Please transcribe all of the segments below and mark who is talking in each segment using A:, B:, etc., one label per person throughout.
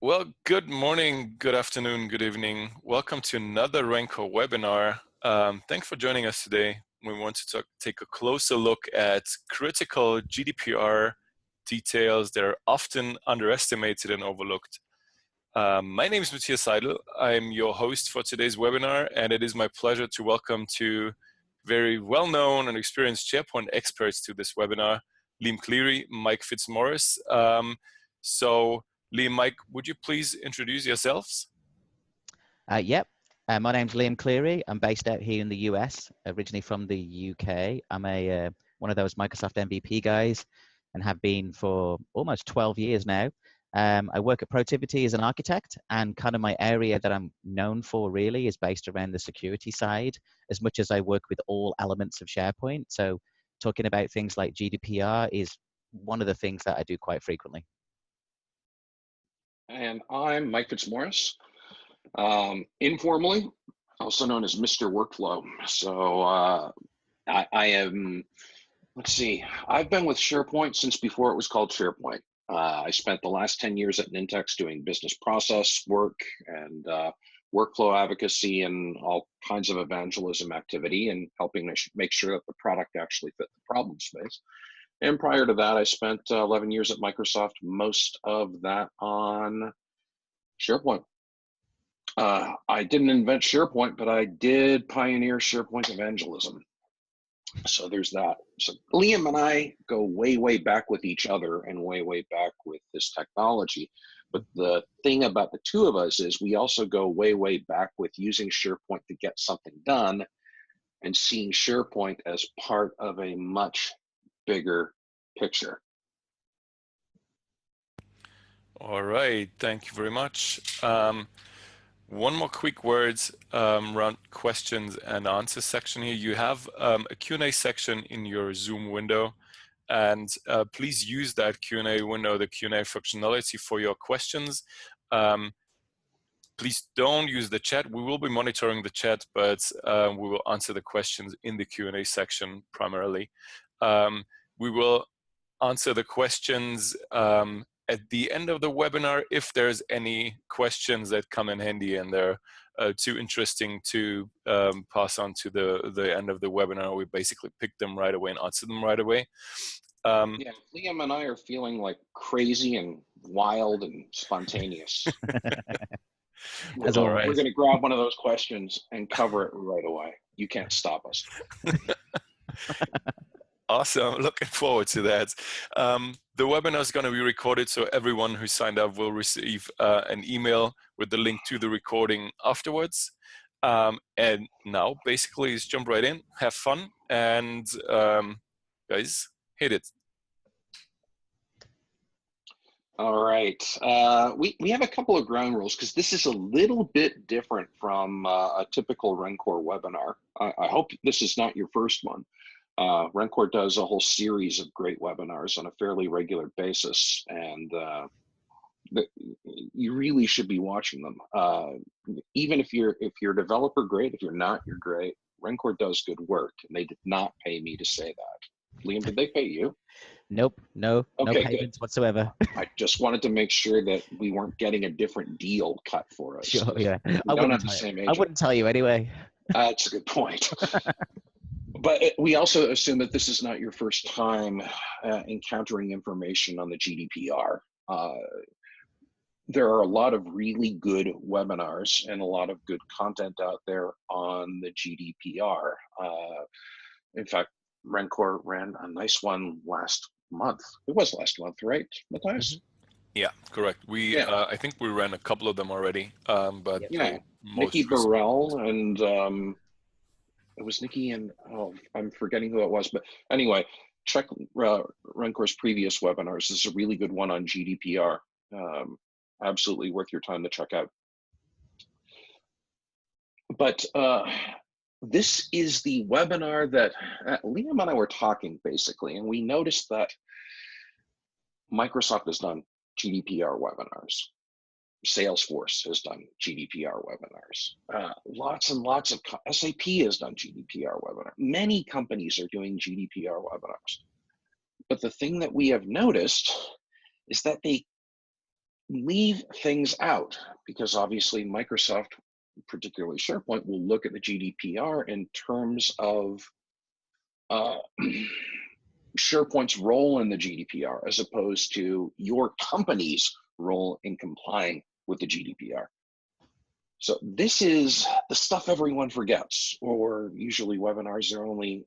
A: Well, good morning, good afternoon, good evening. Welcome to another Rancor webinar. Thanks for joining us today. We want to take a closer look at critical GDPR details that are often underestimated and overlooked. My name is Matthias Seidel. I'm your host for today's webinar, and it is my pleasure to welcome two very well-known and experienced SharePoint experts to this webinar, Liam Cleary, Mike Fitzmaurice. Liam, Mike, would you please introduce yourselves?
B: Yep. My name's Liam Cleary. I'm based out here in the US, originally from the UK. I'm one of those Microsoft MVP guys and have been for almost 12 years now. I work at Protiviti as an architect, and kind of my area that I'm known for really is based around the security side, as much as I work with all elements of SharePoint. So talking about things like GDPR is one of the things that I do quite frequently.
C: And I'm Mike Fitzmaurice, informally, also known as Mr. Workflow. So I am, let's see, I've been with SharePoint since before it was called SharePoint. I spent the last 10 years at Nintex doing business process work and workflow advocacy and all kinds of evangelism activity and helping make sure that the product actually fit the problem space. And prior to that, I spent 11 years at Microsoft, most of that on SharePoint. I didn't invent SharePoint, but I did pioneer SharePoint evangelism. So there's that. So Liam and I go way, way back with each other and way, way back with this technology. But the thing about the two of us is we also go way, way back with using SharePoint to get something done and seeing SharePoint as part of a much bigger picture.
A: All right, thank you very much. One more quick words around questions and answers section here. You have a Q&A section in your Zoom window, and please use that Q&A window, the Q&A functionality for your questions. Please don't use the chat. We will be monitoring the chat, but we will answer the questions in the Q&A section primarily. We will answer the questions at the end of the webinar if there's any questions that come in handy and they're too interesting to pass on to the end of the webinar. We basically pick them right away and answer them right away.
C: Yeah, Liam and I are feeling like crazy and wild and spontaneous. We're going to grab one of those questions and cover it right away. You can't stop us.
A: Awesome, looking forward to that. The webinar is going to be recorded, so everyone who signed up will receive an email with the link to the recording afterwards. And now, basically, let's jump right in, have fun, and guys, hit it.
C: All right, we have a couple of ground rules because this is a little bit different from a typical Rancor webinar. I hope this is not your first one. Rancor does a whole series of great webinars on a fairly regular basis, and you really should be watching them. Even if you're a developer, great. If you're not, you're great. Rancor does good work, and they did not pay me to say that. Liam, did they pay you?
B: Nope, no payments whatsoever.
C: I just wanted to make sure that we weren't getting a different deal cut for us.
B: Sure, yeah.
C: I
B: wouldn't tell you anyway.
C: That's a good point. But we also assume that this is not your first time encountering information on the GDPR. There are a lot of really good webinars and a lot of good content out there on the GDPR. In fact, Rancor ran a nice one last month. It was last month, right, Matthias?
B: Mm-hmm.
A: Yeah, correct. I think we ran a couple of them already, but
C: yeah, Nikki Burrell and it was Nikki and I'm forgetting who it was, but anyway, check Rancor's previous webinars. This is a really good one on GDPR. Absolutely worth your time to check out. But this is the webinar that Liam and I were talking basically, and we noticed that Microsoft has done GDPR webinars. Salesforce has done GDPR webinars. Lots and lots of, SAP has done GDPR webinars. Many companies are doing GDPR webinars. But the thing that we have noticed is that they leave things out because obviously Microsoft, particularly SharePoint, will look at the GDPR in terms of SharePoint's role in the GDPR as opposed to your company's role in complying with the GDPR. So this is the stuff everyone forgets, or usually webinars are only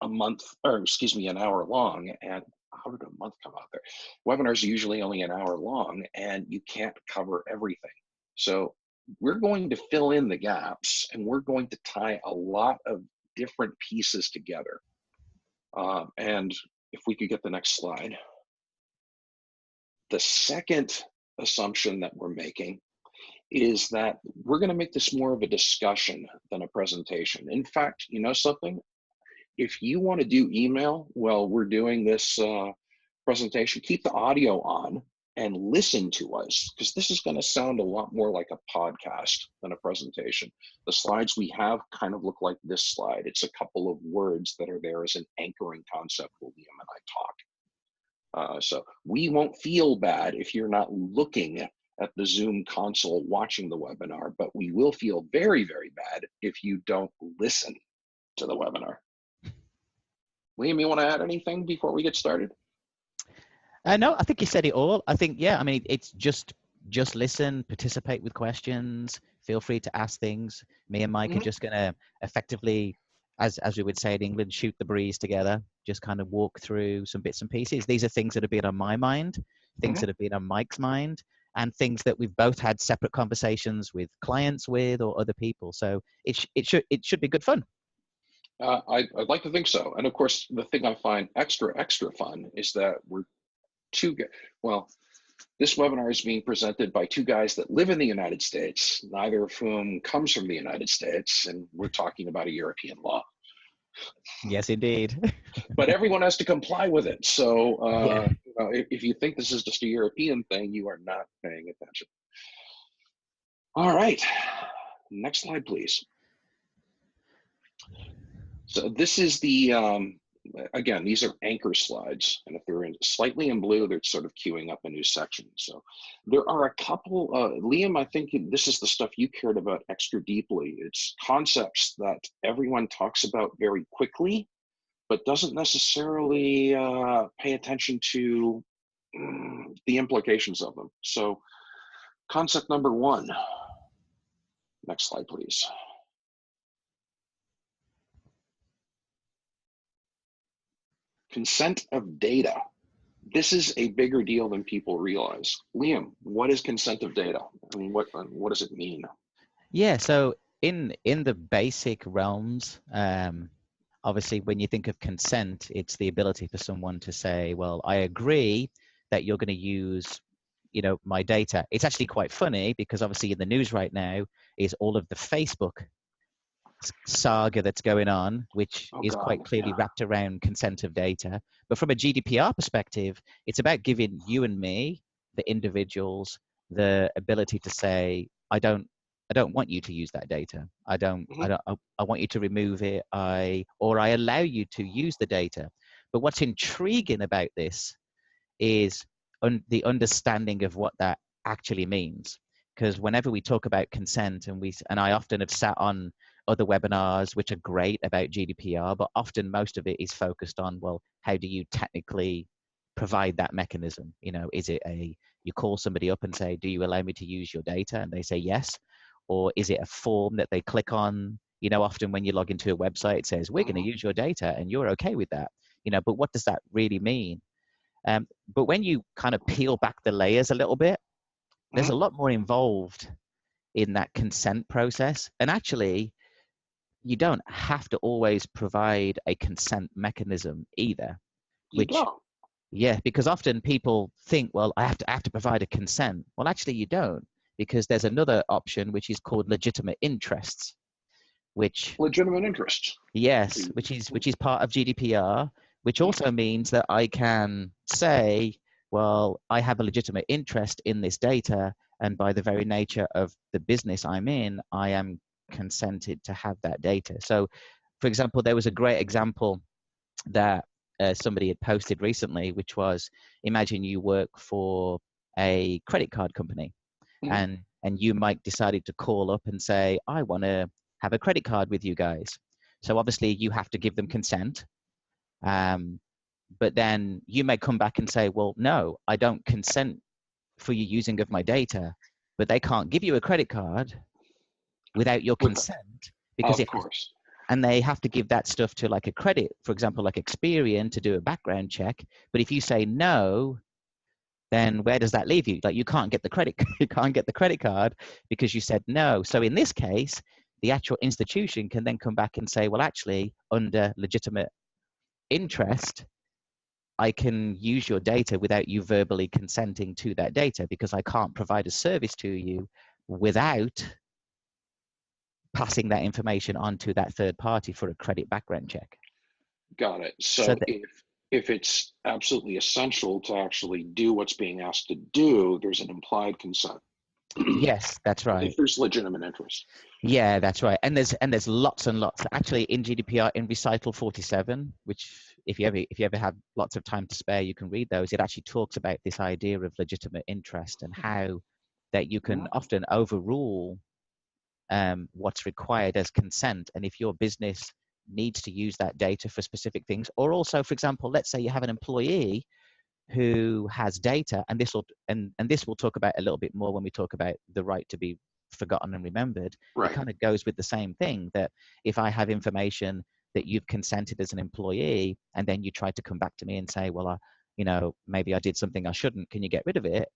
C: an hour long. And how did a month come out there? Webinars are usually only an hour long and you can't cover everything. So we're going to fill in the gaps and we're going to tie a lot of different pieces together. And if we could get the next slide. The second assumption that we're making is that we're going to make this more of a discussion than a presentation. In fact, you know something? If you want to do email while we're doing this presentation, keep the audio on and listen to us, because this is going to sound a lot more like a podcast than a presentation. The slides we have kind of look like this slide. It's a couple of words that are there as an anchoring concept while Liam and I talk. So we won't feel bad if you're not looking at the Zoom console watching the webinar, but we will feel very, very bad if you don't listen to the webinar. Liam, you want to add anything before we get started?
B: No, I think you said it all. I think, yeah, I mean, it's just listen, participate with questions, feel free to ask things. Me and Mike are just going to effectively, as we would say in England, shoot the breeze together, just kind of walk through some bits and pieces. These are things that have been on my mind, things that have been on Mike's mind, and things that we've both had separate conversations with clients with or other people. So it should be good fun.
C: I'd like to think so. And of course, the thing I find extra fun is that we're this webinar is being presented by two guys that live in the United States, neither of whom comes from the United States, and we're talking about a European law.
B: Yes, indeed.
C: But everyone has to comply with it. So
B: Yeah.
C: if you think this is just a European thing, you are not paying attention. All right, next slide, please. So this is the, again, these are anchor slides, and if they're slightly in blue, they're sort of queuing up a new section. So there are a couple, Liam, I think this is the stuff you cared about extra deeply. It's concepts that everyone talks about very quickly, but doesn't necessarily pay attention to the implications of them. So concept number one, next slide, please. Consent of data. This is a bigger deal than people realize. Liam, what is consent of data? I mean, what does it mean?
B: Yeah, so in the basic realms, obviously when you think of consent, it's the ability for someone to say, well, I agree that you're going to use, my data. It's actually quite funny because obviously in the news right now is all of the Facebook saga that's going on, which is quite clearly wrapped around consent of data. But from a GDPR perspective, it's about giving you and me, the individuals, the ability to say, I don't want you to use that data. I want you to remove it. I allow you to use the data. But what's intriguing about this is the understanding of what that actually means. Because whenever we talk about consent, and I often have sat on other webinars which are great about GDPR, but often most of it is focused on, well, how do you technically provide that mechanism? Is it you call somebody up and say, do you allow me to use your data? And they say yes. Or is it a form that they click on? Often when you log into a website, it says, we're going to use your data and you're okay with that. But what does that really mean? But when you kind of peel back the layers a little bit, there's a lot more involved in that consent process. And actually, you don't have to always provide a consent mechanism either. Yeah, because often people think, well, I have to provide a consent. Well, actually, you don't, because there's another option which is called legitimate interests,
C: legitimate interests.
B: Yes, which is part of GDPR, which also means that I can say, well, I have a legitimate interest in this data, and by the very nature of the business I'm in, I am consented to have that data. So, for example, there was a great example that somebody had posted recently, which was, imagine you work for a credit card company,
C: Mhm.
B: and you might decided to call up and say, I want to have a credit card with you guys. So obviously you have to give them consent. But then you may come back and say, well, no, I don't consent for you using of my data, but they can't give you a credit card without your
C: With,
B: consent because
C: of
B: it,
C: course.
B: and they have to give that stuff to like a credit, for example, like Experian to do a background check. But if you say no, then where does that leave you? Like you can't get the credit, you can't get the credit card because you said no. So in this case, the actual institution can then come back and say, well, actually, under legitimate interest, I can use your data without you verbally consenting to that data because I can't provide a service to you without passing that information on to that third party for a credit background check.
C: Got it.
B: So
C: So if it's absolutely essential to actually do what's being asked to do, there's an implied consent.
B: yes, that's right.
C: If there's legitimate interest.
B: Yeah, that's right. And there's lots and lots. Actually, in GDPR, in Recital 47, which if you ever have lots of time to spare, you can read those. It actually talks about this idea of legitimate interest and how that you can often overrule what's required as consent. And if your business needs to use that data for specific things, or also, for example, let's say you have an employee who has data, and this will talk about a little bit more when we talk about the right to be forgotten and remembered. It
C: Right.
B: kind of goes with the same thing, that if I have information that you've consented as an employee, and then you try to come back to me and say, well, maybe I did something I shouldn't, can you get rid of it?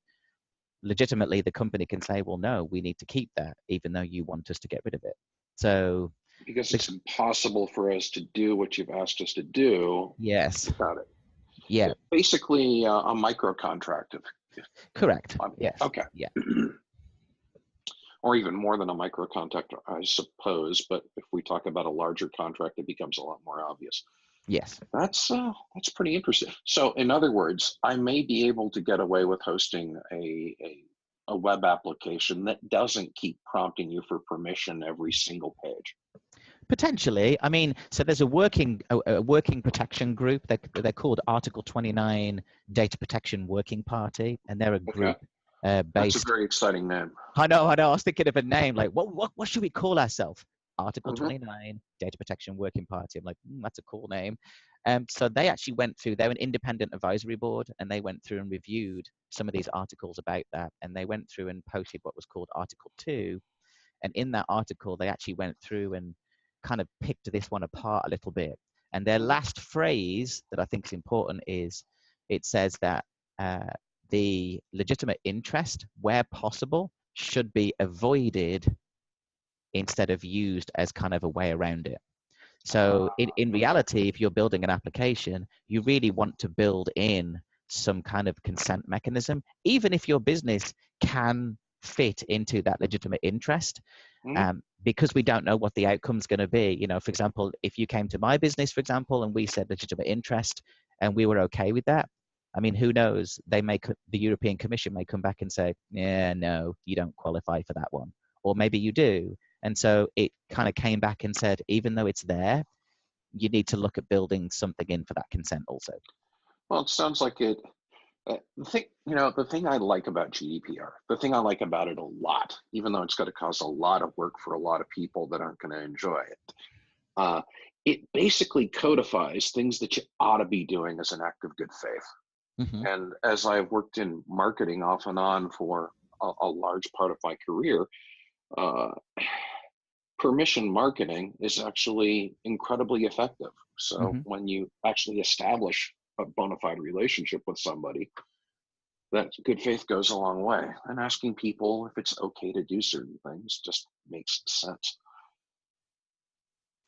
B: Legitimately, the company can say, well, no, we need to keep that, even though you want us to get rid of it. So
C: Because it's impossible for us to do what you've asked us to do.
B: yes,
C: Got it.
B: yeah,
C: Basically, a micro contract.
B: correct. Yes,
C: Okay.
B: yeah,
C: Or even more than a micro contract, I suppose. But if we talk about a larger contract, it becomes a lot more obvious.
B: yes.
C: That's pretty interesting. So in other words, I may be able to get away with hosting a web application that doesn't keep prompting you for permission every single page.
B: Potentially. I mean, so there's a working protection group. They're called Article 29 Data Protection Working Party, and they're a group
C: That's a
B: based.
C: very exciting name.
B: I know. I was thinking of a name like what should we call ourselves? Article
C: Mhm.
B: 29 Data Protection Working Party. I'm like, that's a cool name. So they actually went through. They're an independent advisory board, and they went through and reviewed some of these articles about that, and they went through and posted what was called Article 2. And in that article, they actually went through and kind of picked this one apart a little bit. And their last phrase that I think is important is it says that the legitimate interest, where possible, should be avoided instead of used as kind of a way around it. So in reality, if you're building an application, you really want to build in some kind of consent mechanism, even if your business can fit into that legitimate interest, because we don't know what the outcome's going to be. For example, if you came to my business, for example, and we said legitimate interest and we were okay with that, I mean, who knows? The European Commission may come back and say, yeah, no, you don't qualify for that one. Or maybe you do. And so it kind of came back and said, even though it's there, you need to look at building something in for that consent also.
C: Well, it sounds like it. The thing I like about GDPR, the thing I like about it a lot, even though it's going to cause a lot of work for a lot of people that aren't going to enjoy it, it basically codifies things that you ought to be doing as an act of good faith.
B: Mm-hmm.
C: And as I've worked in marketing off and on for a large part of my career, permission marketing is actually incredibly effective. So when you actually establish a bona fide relationship with somebody, that good faith goes a long way. And asking people if it's okay to do certain things just makes sense.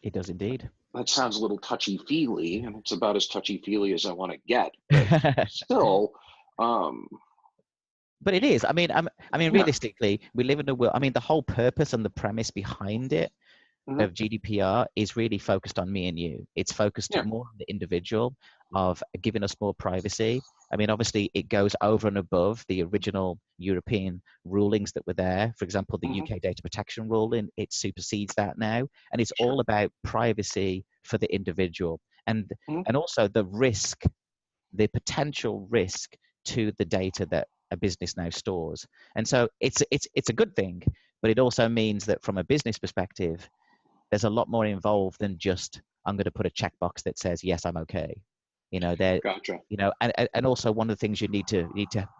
B: It does indeed.
C: That sounds a little touchy-feely, and it's about as touchy-feely as I want to get. But still,
B: but it is. I mean, realistically, we live in a world. I mean, the whole purpose and the premise behind it of GDPR is really focused on me and you. It's focused more on the individual, of giving us more privacy. I mean, obviously, it goes over and above the original European rulings that were there. For example, the UK data protection ruling, it supersedes that now. And it's all about privacy for the individual. And also the risk, the potential risk to the data that a business now stores. And so it's a good thing, but it also means that from a business perspective, there's a lot more involved than just, I'm going to put a checkbox that says, yes, I'm okay. You know,
C: Gotcha.
B: you know, and also one of the things you need to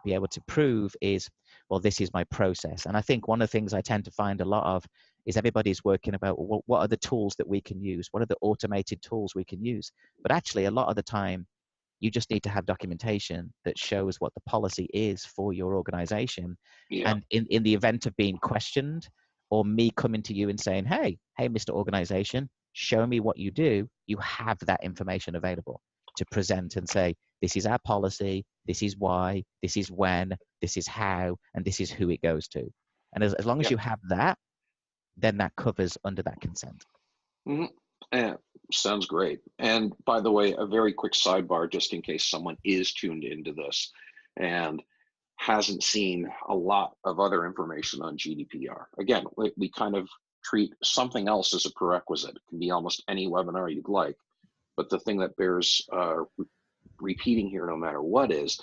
B: be able to prove is, well, this is my process. And I think one of the things I tend to find a lot of is everybody's working about, well, what are the tools that we can use? What are the automated tools we can use? But actually, a lot of the time, you just need to have documentation that shows what the policy is for your organization.
C: Yeah.
B: And in the event of being questioned, or me coming to you and saying, hey, Mr. Organization, show me what you do, you have that information available to present and say, this is our policy, this is why, this is when, this is how, and this is who it goes to. And as long as
C: Yeah.
B: you have that, then that covers under that consent.
C: Mm-hmm. Yeah, sounds great. And by the way, a very quick sidebar, just in case someone is tuned into this and hasn't seen a lot of other information on GDPR. Again, we kind of treat something else as a prerequisite. It can be almost any webinar you'd like. But the thing that bears repeating here, no matter what, is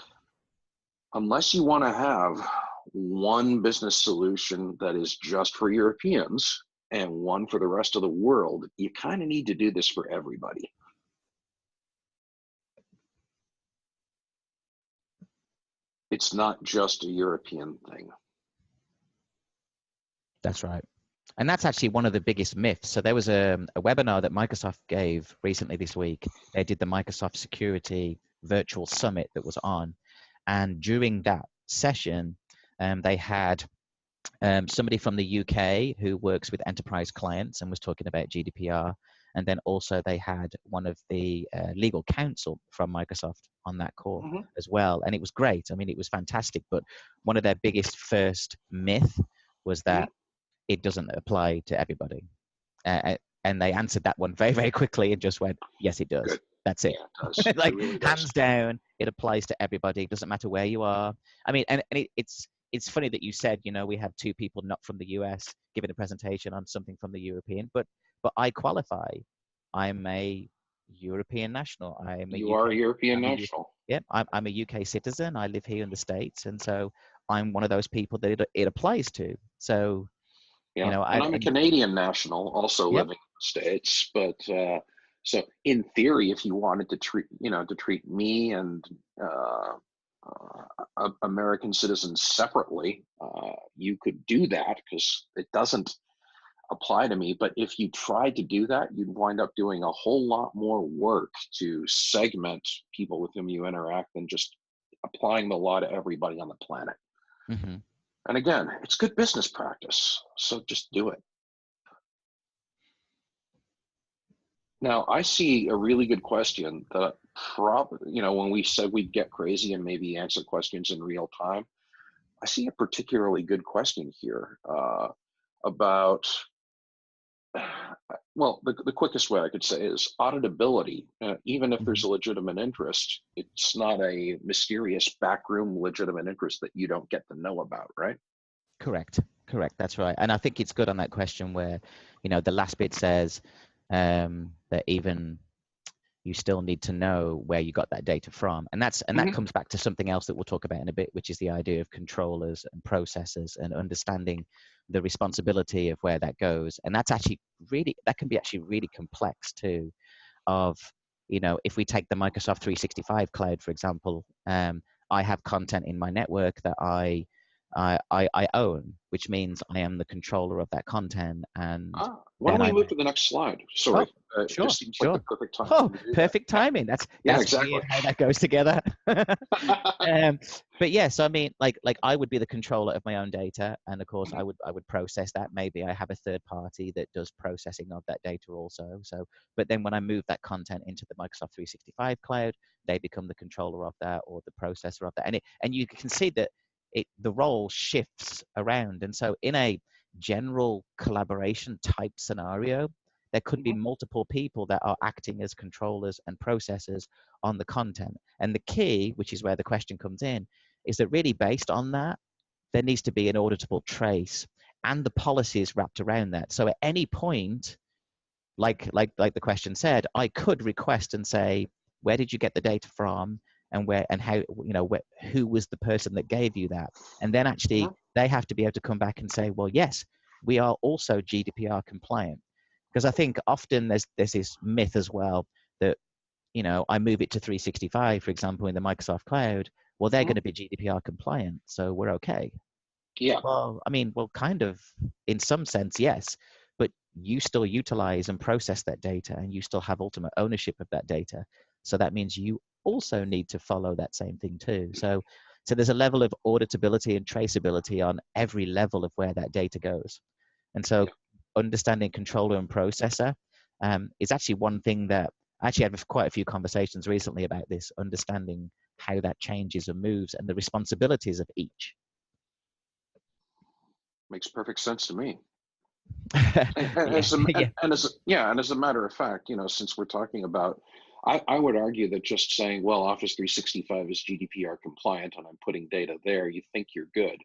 C: unless you want to have one business solution that is just for Europeans and one for the rest of the world, you kind of need to do this for everybody. It's not just a European thing.
B: That's right. And that's actually one of the biggest myths. So there was a webinar that Microsoft gave recently this week. They did the Microsoft Security Virtual Summit that was on. And during that session, they had somebody from the UK who works with enterprise clients and was talking about GDPR. And then also they had one of the legal counsel from Microsoft on that call as well. And it was great. I mean, it was fantastic. But one of their biggest first myth was that it doesn't apply to everybody. And they answered that one very, very quickly and just went, yes, it does.
C: Good.
B: That's it.
C: Yeah, it does.
B: Like,
C: It really does.
B: hands down, it applies to everybody. It doesn't matter where you are. I mean, and it's funny that you said, you know, we had two people not from the US giving a presentation on something from the European, but I qualify. I'm a European national.
C: You are a European national.
B: Yep, I'm a UK citizen. I live here in the States. And so I'm one of those people that it applies to. So,
C: yeah,
B: you know,
C: and I'm a Canadian national, also living in the States. But so, in theory, if you wanted to treat me and American citizens separately, you could do that because it doesn't apply to me. But if you tried to do that, you'd wind up doing a whole lot more work to segment people with whom you interact than just applying the law to everybody on the planet.
B: Mm-hmm.
C: And again, it's good business practice, so just do it. Now, I see a really good question that probably, when we said we'd get crazy and maybe answer questions in real time, I see a particularly good question here about, well, the quickest way I could say is auditability. Even if there's a legitimate interest, it's not a mysterious backroom legitimate interest that you don't get to know about, right?
B: Correct. That's right. And I think it's good on that question where, the last bit says that even you still need to know where you got that data from. And that comes back to something else that we'll talk about in a bit, which is the idea of controllers and processors and understanding the responsibility of where that goes. And that's actually that can be actually really complex too, of, if we take the Microsoft 365 cloud, for example, I have content in my network that I own, which means I am the controller of that content. And
C: why don't we move to the next slide? Sorry,
B: sure,
C: it just seems
B: sure.
C: like the perfect time.
B: Oh, perfect timing. That's
C: exactly
B: weird how that goes together. But yes, I mean, like I would be the controller of my own data, and of course I would process that. Maybe I have a third party that does processing of that data also. So, but then when I move that content into the Microsoft 365 cloud, they become the controller of that or the processor of that, and you can see that the role shifts around. And so in a general collaboration type scenario, there could be multiple people that are acting as controllers and processors on the content. And the key, which is where the question comes in, is that really based on that, there needs to be an auditable trace and the policies wrapped around that. So at any point, like the question said, I could request and say, where did you get the data from? and where and how, who was the person that gave you that. And then actually they have to be able to come back and say, well, yes, we are also GDPR compliant. Because I think often there's this myth as well that, I move it to 365, for example, in the Microsoft cloud, well, they're going to be GDPR compliant, so we're okay.
C: Yeah.
B: Well, kind of, in some sense, yes, but you still utilize and process that data, and you still have ultimate ownership of that data. So that means you also need to follow that same thing too. So there's a level of auditability and traceability on every level of where that data goes. And so understanding controller and processor is actually one thing that I actually had quite a few conversations recently about this, understanding how that changes and moves and the responsibilities of each.
C: Makes perfect sense to me.
B: And
C: as a matter of fact, since we're talking about, I would argue that just saying, well, Office 365 is GDPR compliant and I'm putting data there, you think you're good.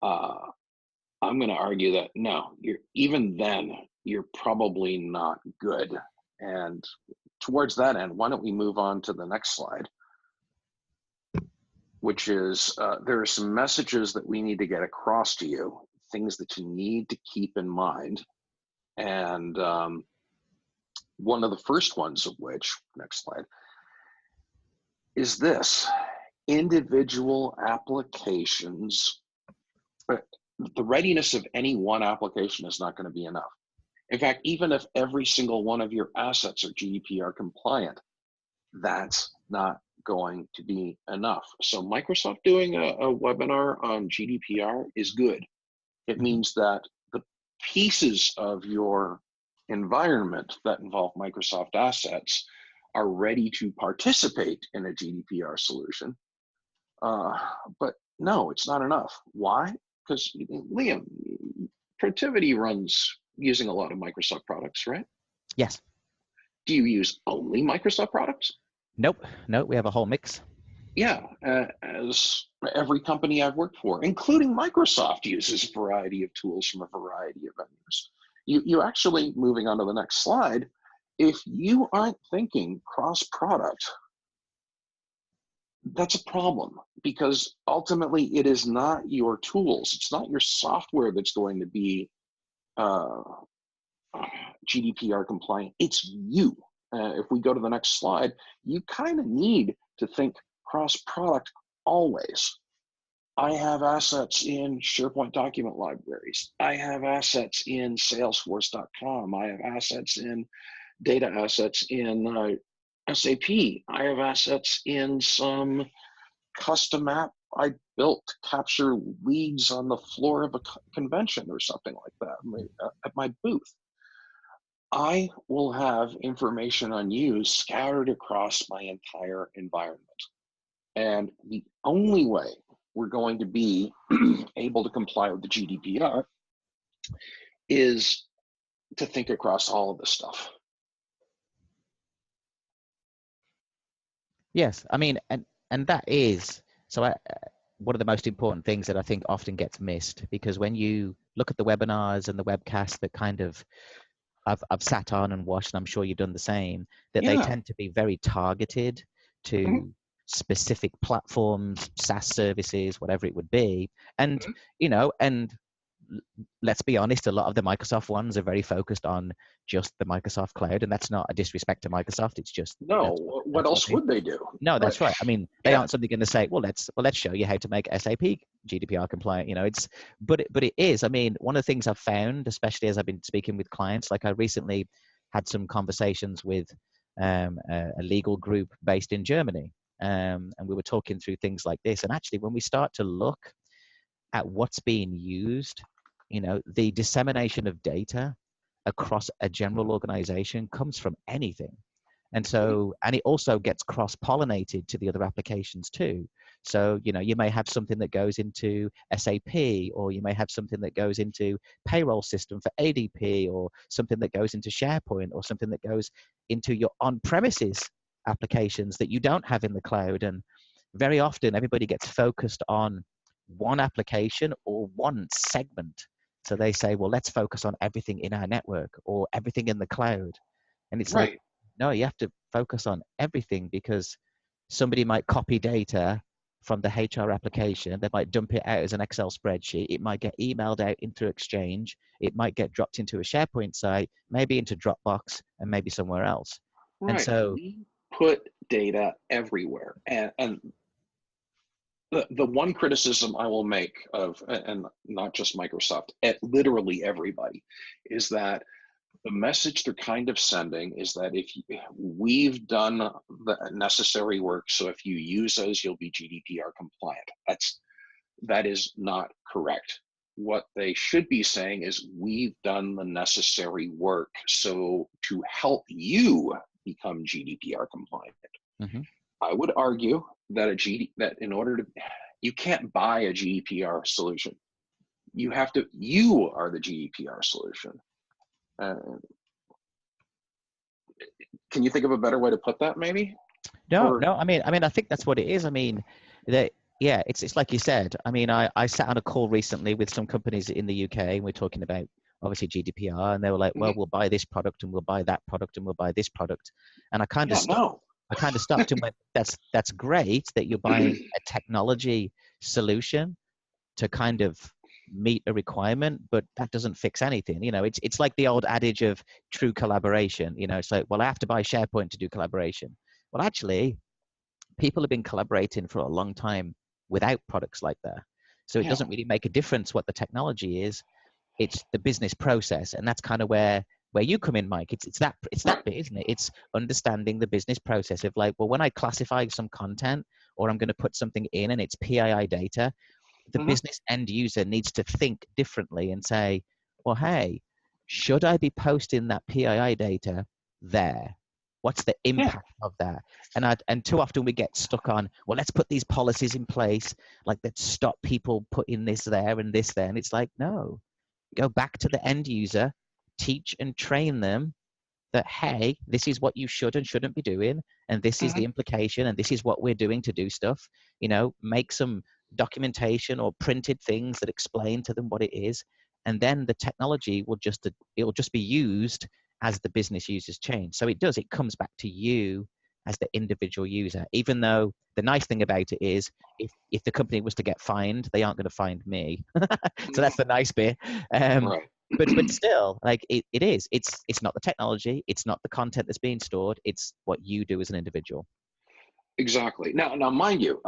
C: I'm going to argue that no, even then, you're probably not good. And towards that end, why don't we move on to the next slide, which is there are some messages that we need to get across to you, things that you need to keep in mind. And one of the first ones of which, next slide, is this: individual applications. The readiness of any one application is not going to be enough. In fact, even if every single one of your assets are GDPR compliant, that's not going to be enough. So Microsoft doing a webinar on GDPR is good. It means that the pieces of your environment that involve Microsoft assets are ready to participate in a GDPR solution. But no, it's not enough. Why? Because Liam, Protiviti runs using a lot of Microsoft products, right?
B: Yes.
C: Do you use only Microsoft products?
B: Nope, we have a whole mix.
C: Yeah, as every company I've worked for, including Microsoft, uses a variety of tools from a variety of vendors. You actually, moving on to the next slide, if you aren't thinking cross-product, that's a problem, because ultimately it is not your tools, it's not your software that's going to be GDPR compliant, it's you. If we go to the next slide, you kind of need to think cross-product always. I have assets in SharePoint document libraries. I have assets in Salesforce.com. I have assets in data assets in SAP. I have assets in some custom app I built to capture leads on the floor of a convention or something like that at my booth. I will have information on you scattered across my entire environment. And the only way we're going to be able to comply with the GDPR is to think across all of this stuff.
B: Yes, and that is, so one of the most important things that I think often gets missed, because when you look at the webinars and the webcasts that kind of I've sat on and watched, and I'm sure you've done the same, that they tend to be very targeted to specific platforms, SaaS services, whatever it would be. And, and let's be honest, a lot of the Microsoft ones are very focused on just the Microsoft cloud. And that's not a disrespect to Microsoft. It's just,
C: no, what else would they do?
B: No, that's right. They aren't suddenly going to say, well, let's show you how to make SAP GDPR compliant. But it is. One of the things I've found, especially as I've been speaking with clients, like I recently had some conversations with a legal group based in Germany, and we were talking through things like this. And actually, when we start to look at what's being used, the dissemination of data across a general organization comes from anything. And so, and it also gets cross-pollinated to the other applications too. So, you may have something that goes into SAP, or you may have something that goes into payroll system for ADP, or something that goes into SharePoint, or something that goes into your on-premises applications that you don't have in the cloud. And very often everybody gets focused on one application or one segment. So they say, well, let's focus on everything in our network or everything in the cloud. And it's like, no, you have to focus on everything, because somebody might copy data from the HR application. They might dump it out as an Excel spreadsheet. It might get emailed out into Exchange. It might get dropped into a SharePoint site, maybe into Dropbox, and maybe somewhere else. And
C: Right.
B: so
C: We put data everywhere. And the one criticism I will make of, and not just Microsoft, at literally everybody, is that the message they're kind of sending is that we've done the necessary work, so if you use us, you'll be GDPR compliant. That is not correct. What they should be saying is we've done the necessary work, so to help you become GDPR compliant.
B: Mhm.
C: I would argue that you can't buy a GDPR solution. You are the GDPR solution. Can you think of a better way to put that, maybe?
B: No, I mean, I think that's what it is. I mean, yeah, it's like you said. I mean, I sat on a call recently with some companies in the UK, and we're talking about obviously GDPR, and they were like, well, we'll buy this product, and we'll buy that product, and we'll buy this product. And I kind of stopped and went, that's great that you're buying a technology solution to kind of meet a requirement, but that doesn't fix anything. You know, it's like the old adage of true collaboration. You know, it's like, well, I have to buy SharePoint to do collaboration. Well, actually, people have been collaborating for a long time without products like that. So it doesn't really make a difference what the technology is. It's the business process, and that's kind of where you come in, Mike. It's that bit, isn't it? It's understanding the business process of like, well, when I classify some content or I'm going to put something in and it's PII data, the business end user needs to think differently and say, well, hey, should I be posting that PII data there? What's the impact of that? And too often we get stuck on, well, let's put these policies in place, like let's stop people putting this there and this there. And it's like, no, go back to the end user, teach and train them that, hey, this is what you should and shouldn't be doing, and this is the implication, and this is what we're doing to do stuff. You know, make some documentation or printed things that explain to them what it is, and then the technology will just be used as the business users change. So it comes back to you as the individual user, even though the nice thing about it is if the company was to get fined, they aren't going to find me. So that's the nice bit.
C: Right.
B: But still, like it's not the technology, it's not the content that's being stored, it's what you do as an individual.
C: Exactly. Now, mind you,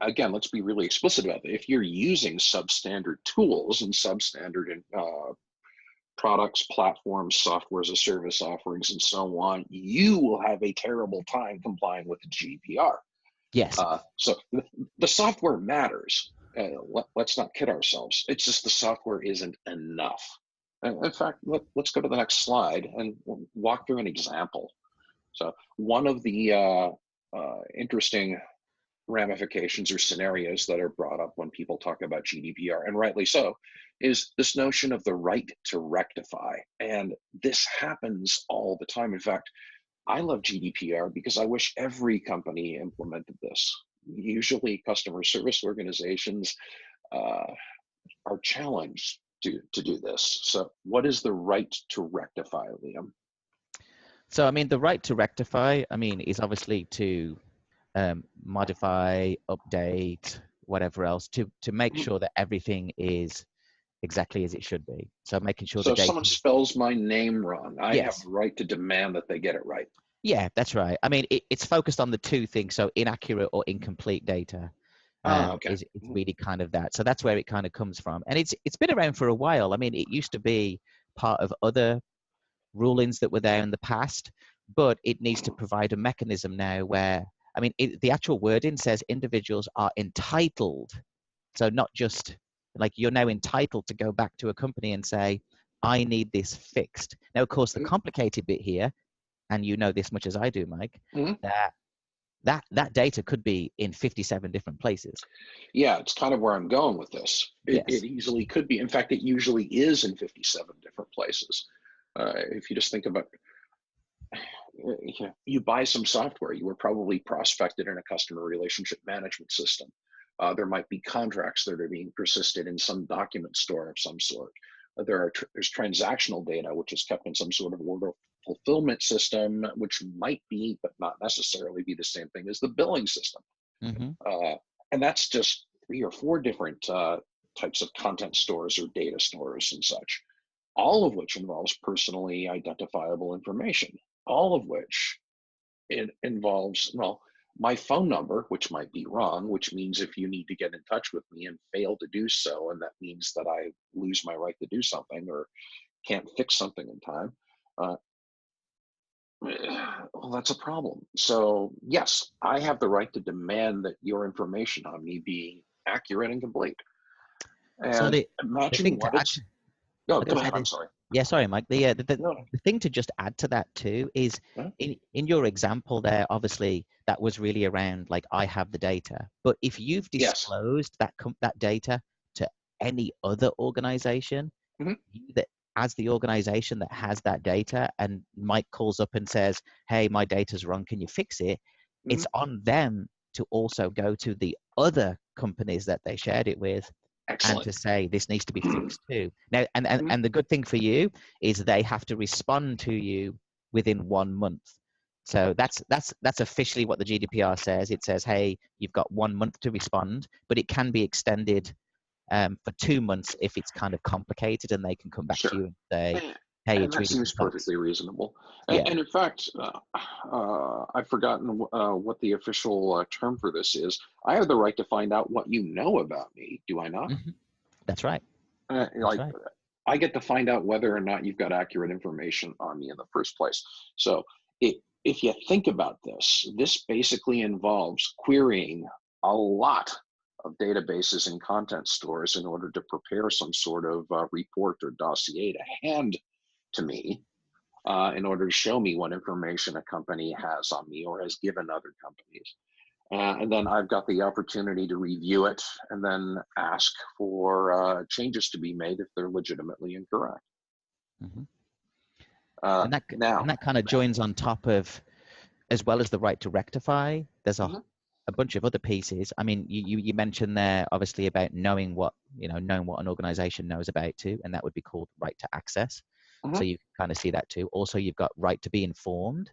C: again, let's be really explicit about that. If you're using substandard tools and substandard products, platforms, software as a service offerings, and so on, you will have a terrible time complying with the GDPR.
B: Yes.
C: So the software matters. Let's not kid ourselves. It's just the software isn't enough. In fact, let's go to the next slide and walk through an example. So one of the interesting ramifications or scenarios that are brought up when people talk about GDPR, and rightly so, is this notion of the right to rectify. And this happens all the time. In fact, I love GDPR because I wish every company implemented this. Usually customer service organizations are challenged to do this. So what is the right to rectify, Liam?
B: So, I mean, the right to rectify, I mean, is obviously to modify, update, whatever else, to make sure that everything is exactly as it should be. So making sure
C: so
B: the
C: if someone spells my name wrong, I have
B: Yes.
C: the right to demand that they get it right.
B: Yeah, that's right. I mean, it's focused on the two things, so inaccurate or incomplete data.
C: Okay.
B: It's really kind of that. So that's where it kind of comes from. And it's been around for a while. I mean, it used to be part of other rulings that were there in the past, but it needs to provide a mechanism now where, I mean, the actual wording says individuals are entitled. So not just like you're now entitled to go back to a company and say, I need this fixed. Now, of course, the complicated bit here, and you know this much as I do, Mike, that data could be in 57 different places.
C: Yeah, it's kind of where I'm going with this. It easily could be. In fact, it usually is in 57 different places. If you just think about, you buy some software, you were probably prospected in a customer relationship management system. There might be contracts that are being persisted in some document store of some sort. There's transactional data, which is kept in some sort of order fulfillment system, which might be, but not necessarily be the same thing as the billing system.
B: Mm-hmm.
C: And that's just 3 or 4 different types of content stores or data stores and such, all of which involves personally identifiable information, all of which it involves, well, my phone number, which might be wrong, which means if you need to get in touch with me and fail to do so, and that means that I lose my right to do something or can't fix something in time, well, that's a problem. So yes, I have the right to demand that your information on me be accurate and complete.
B: So
C: And
B: the
C: imagine
B: thing to
C: what
B: add,
C: it's, no,
B: I was
C: go
B: gonna
C: ahead,
B: say,
C: I'm sorry.
B: yeah, sorry, Mike.
C: No,
B: The thing to just add to that too is
C: no.
B: in your example there, obviously that was really around like I have the data. But if you've
C: Yes.
B: disclosed that data to any other organization,
C: Mhm.
B: that as the organization that has that data, and Mike calls up and says, "Hey, my data's wrong. Can you fix it?"
C: Mhm.
B: It's on them to also go to the other companies that they shared it with and
C: Excellent.
B: to say this needs to be fixed too. Now,
C: Mhm.
B: and the good thing for you is they have to respond to you within 1 month. So that's officially what the GDPR says. It says, hey, you've got 1 month to respond, but it can be extended for 2 months if it's kind of complicated, and they can come back to
C: Sure.
B: you and say,
C: And
B: hey,
C: and
B: it's
C: that
B: really
C: seems
B: complex.
C: perfectly reasonable.
B: Yeah.
C: And in fact, I've forgotten what the official term for this is. I have the right to find out what you know about me, do I not?
B: Hmm. That's right. That's
C: Like,
B: right.
C: I get to find out whether or not you've got accurate information on me in the first place. So if you think about this, this basically involves querying a lot of databases and content stores in order to prepare some sort of report or dossier to hand to me in order to show me what information a company has on me or has given other companies. And then I've got the opportunity to review it and then ask for changes to be made if they're legitimately incorrect.
B: Hmm.
C: Uh,
B: And
C: now,
B: that kind of joins on top of, as well as the right to rectify, there's
C: Mhm.
B: a bunch of other pieces. I mean, you mentioned there obviously about knowing what an organization knows about too, and that would be called right to access. So
C: Mhm.
B: you can kind of see that too. Also, you've got right to be informed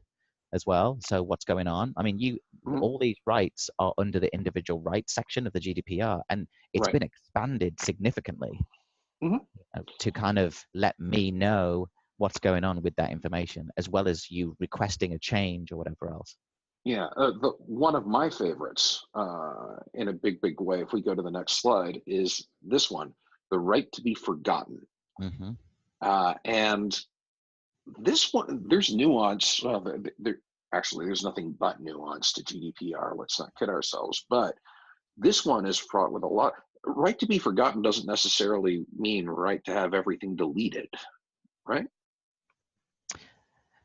B: as well. So what's going on? I mean,
C: Mhm.
B: all these rights are under the individual rights section of the GDPR, and it's
C: Right.
B: been expanded significantly
C: Mhm.
B: to kind of let me know what's going on with that information, as well as you requesting a change or whatever else.
C: Yeah, one of my favorites in a big way, if we go to the next slide, is this one, the right to be forgotten.
B: Mm-hmm.
C: And this one, there's nuance. Well, actually, there's nothing but nuance to GDPR. Let's not kid ourselves. But this one is fraught with a lot. Right to be forgotten doesn't necessarily mean right to have everything deleted, right?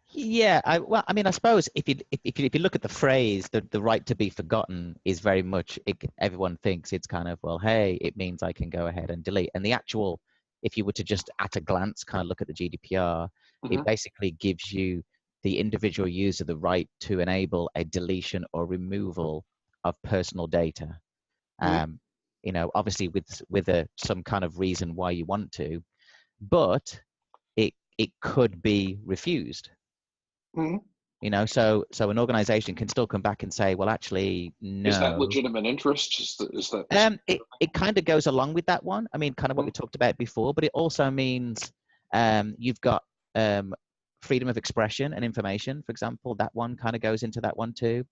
B: Yeah, well, I mean, I suppose if you look at the phrase, the right to be forgotten is very much everyone thinks it's kind of, well, hey, it means I can go ahead and delete. And the actual, if you were to just at a glance kind of look at the GDPR, it
C: Hmm.
B: basically gives you the individual user the right to enable a deletion or removal of personal data.
C: Hmm.
B: Um, obviously with some kind of reason why you want to, but it could be refused.
C: Hmm.
B: So an organization can still come back and say, well, actually,
C: Is that
B: no.
C: legitimate interest? Is that the sort
B: It kind of goes along with that one. I mean, kind of what
C: of
B: we talked about before, but it also means you've got freedom of expression and information, for example. That one kind of goes into that one too.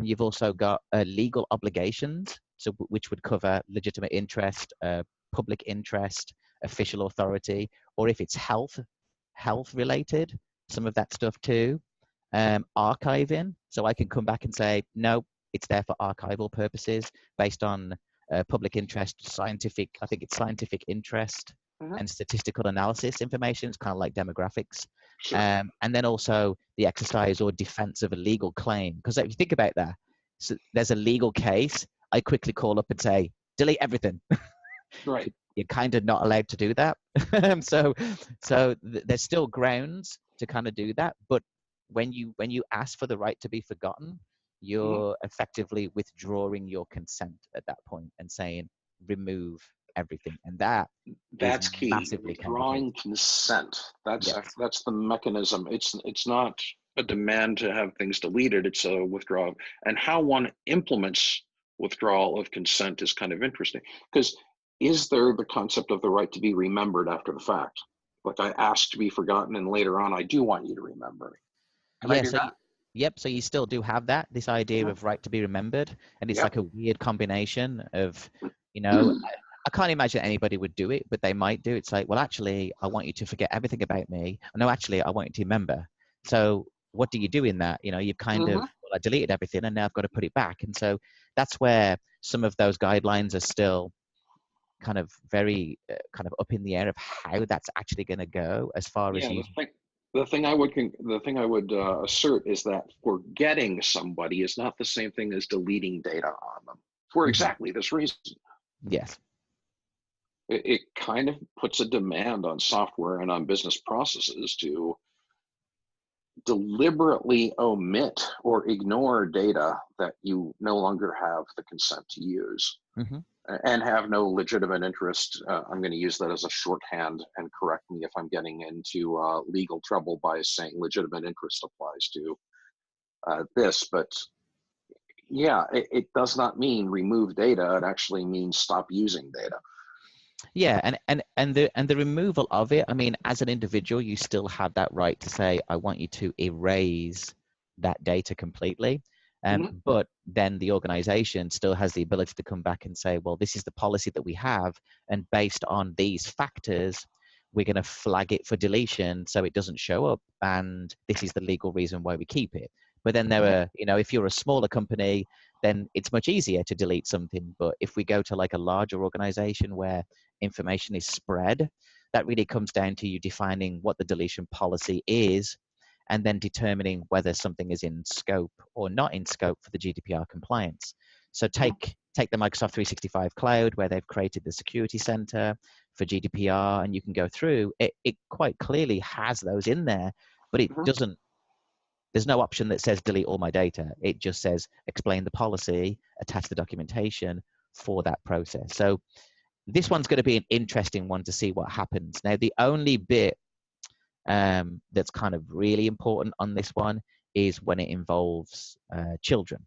B: You've also got legal obligations, so which would cover legitimate interest, public interest, official authority, or if it's health related, some of that stuff too. Archiving, so I can come back and say, no, it's there for archival purposes based on public interest, I think it's scientific interest
C: Mhm.
B: and statistical analysis information. It's kind of like demographics.
C: Sure.
B: And then also the exercise or defense of a legal claim. Because if you think about that, so there's a legal case, I quickly call up and say, delete everything.
C: Right.
B: You're kind of not allowed to do that. There's still grounds to kind of do that, but when you ask for the right to be forgotten,
C: Mhm.
B: you're effectively withdrawing your consent at that point and saying remove everything, and that
C: That's key.
B: massively
C: Withdrawing
B: complicated.
C: consent.
B: Yes.
C: That's the mechanism. It's not a demand to have things deleted. It's a withdrawal, and how one implements withdrawal of consent is kind of interesting. Because is there the concept of the right to be remembered after the fact? Like I asked to be forgotten, and later on, I do want you to remember me. Can I
B: Yeah,
C: do
B: so
C: that?
B: yep, so you still do have that, this idea
C: Mhm.
B: of right to be remembered, and it's
C: Yep.
B: like a weird combination of, you know, I can't imagine anybody would do it, but they might do. It's like, well, actually, I want you to forget everything about me. No, actually, I want you to remember. So what do you do in that? You know, you've kind of,
C: Mhm.
B: well, I deleted everything and now I've got to put it back. And so that's where some of those guidelines are still kind of very kind of up in the air of how that's actually going to go as far as
C: Yeah,
B: using.
C: the thing I would assert is that forgetting somebody is not the same thing as deleting data on them for
B: Mhm.
C: exactly this reason.
B: Yes.
C: It kind of puts a demand on software and on business processes to deliberately omit or ignore data that you no longer have the consent to use
B: Hmm.
C: and have no legitimate interest. I'm going to use that as a shorthand, and correct me if I'm getting into legal trouble by saying legitimate interest applies to this, but yeah, it does not mean remove data. It actually means stop using data.
B: Yeah, and the removal of it, I mean, as an individual, you still have that right to say, I want you to erase that data completely.
C: Mhm.
B: But then the organization still has the ability to come back and say, well, this is the policy that we have, and based on these factors, we're going to flag it for deletion so it doesn't show up, and this is the legal reason why we keep it. But then there are, you know, if you're a smaller company, then it's much easier to delete something. But if we go to like a larger organization where information is spread, that really comes down to you defining what the deletion policy is and then determining whether something is in scope or not in scope for the GDPR compliance. So
C: Mhm.
B: take the Microsoft 365 cloud where they've created the security center for GDPR, and you can go through it. It quite clearly has those in there, but it
C: Mhm.
B: doesn't. There's no option that says delete all my data. It just says explain the policy, attach the documentation for that process. So this one's going to be an interesting one to see what happens. Now, the only bit that's kind of really important on this one is when it involves children.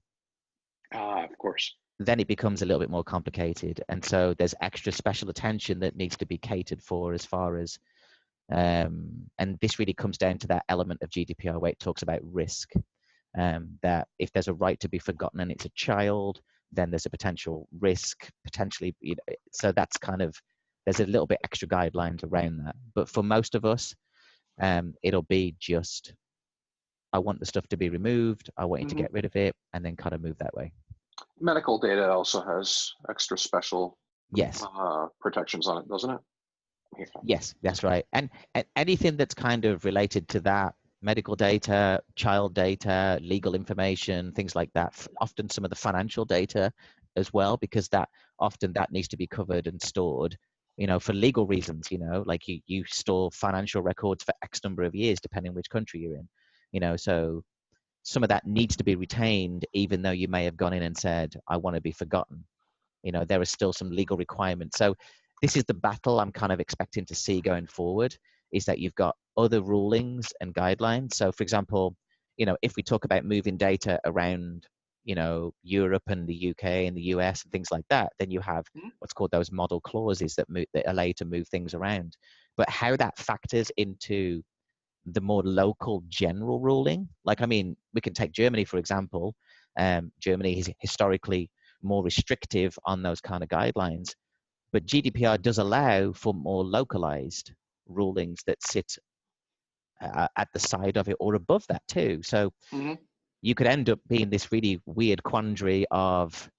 C: Of course.
B: Then it becomes a little bit more complicated. And so there's extra special attention that needs to be catered for as far as, and this really comes down to that element of GDPR where it talks about risk. That if there's a right to be forgotten and it's a child, then there's a potential risk, potentially. You know, so that's kind of, there's a little bit extra guidelines around that. But for most of us, it'll be just, I want the stuff to be removed, I want you to
C: Mhm.
B: get rid of it, and then kind of move that way.
C: Medical data also has extra special
B: Yes,
C: protections on it, doesn't it? Yeah.
B: yes, that's right. And anything that's kind of related to that, medical data, child data, legal information, things like that, often some of the financial data as well, because that often that needs to be covered and stored, you know, for legal reasons, you know, like you store financial records for X number of years, depending which country you're in, you know, so some of that needs to be retained, even though you may have gone in and said, I want to be forgotten. You know, there are still some legal requirements. So this is the battle I'm kind of expecting to see going forward, is that you've got other rulings and guidelines. So for example, you know, if we talk about moving data around, you know, Europe and the UK and the US and things like that, then you have
C: Mhm.
B: what's called those model clauses that allow you to move things around. But how that factors into the more local general ruling, like, I mean, we can take Germany, for example. Germany is historically more restrictive on those kind of guidelines, but GDPR does allow for more localized rulings that sit at the side of it or above that too. So
C: Mhm.
B: you could end up being this really weird quandary of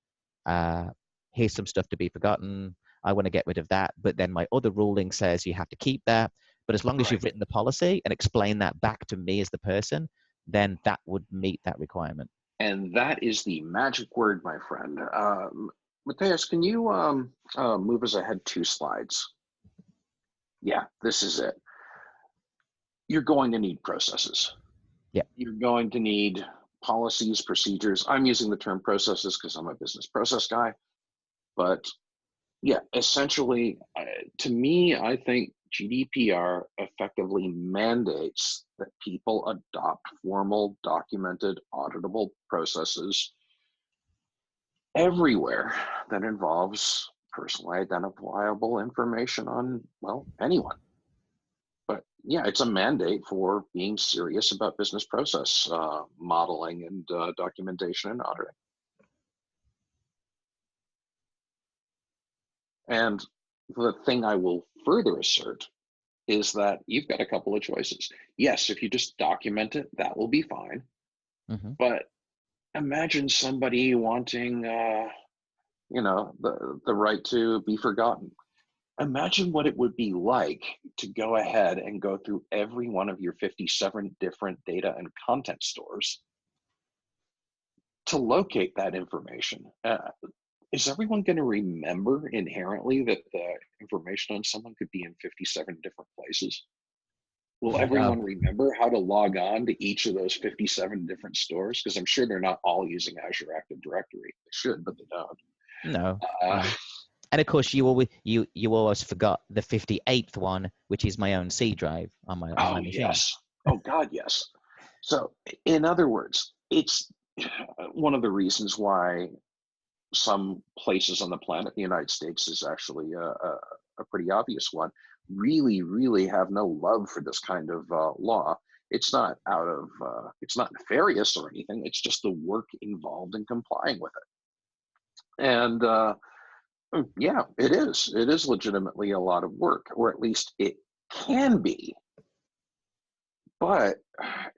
B: uh, here's some stuff to be forgotten. I want to get rid of that, but then my other ruling says you have to keep that. But as long as
C: Right.
B: you've written the policy and explained that back to me as the person, then that would meet that requirement.
C: And that is the magic word, my friend. Matthias, can you move us ahead 2 slides? Yeah, this is it. You're going to need processes.
B: Yeah.
C: You're going to need policies, procedures. I'm using the term processes because I'm a business process guy, but Yeah, essentially, to me, I think GDPR effectively mandates that people adopt formal, documented, auditable processes everywhere that involves personally identifiable information on, well, anyone. But yeah, it's a mandate for being serious about business process modeling and documentation and auditing. And the thing I will further assert is that you've got a couple of choices. Yes, if you just document it, that will be fine.
B: Mm-hmm.
C: But imagine somebody wanting, the right to be forgotten. Imagine what it would be like to go ahead and go through every one of your 57 different data and content stores to locate that information. Is everyone going to remember inherently that the information on someone could be in 57 different places? Will everyone remember how to log on to each of those 57 different stores? Because I'm sure they're not all using Azure Active Directory. They should, but they don't.
B: No. No. And of course, you always forgot the 58th one, which is my own C drive on my machine.
C: Yes. Oh God, yes. So in other words, it's one of the reasons why some places on the planet, the United States is actually a pretty obvious one, really have no love for this kind of law. It's not it's not nefarious or anything. It's just the work involved in complying with it. And yeah, it is. It is legitimately a lot of work, or at least it can be. But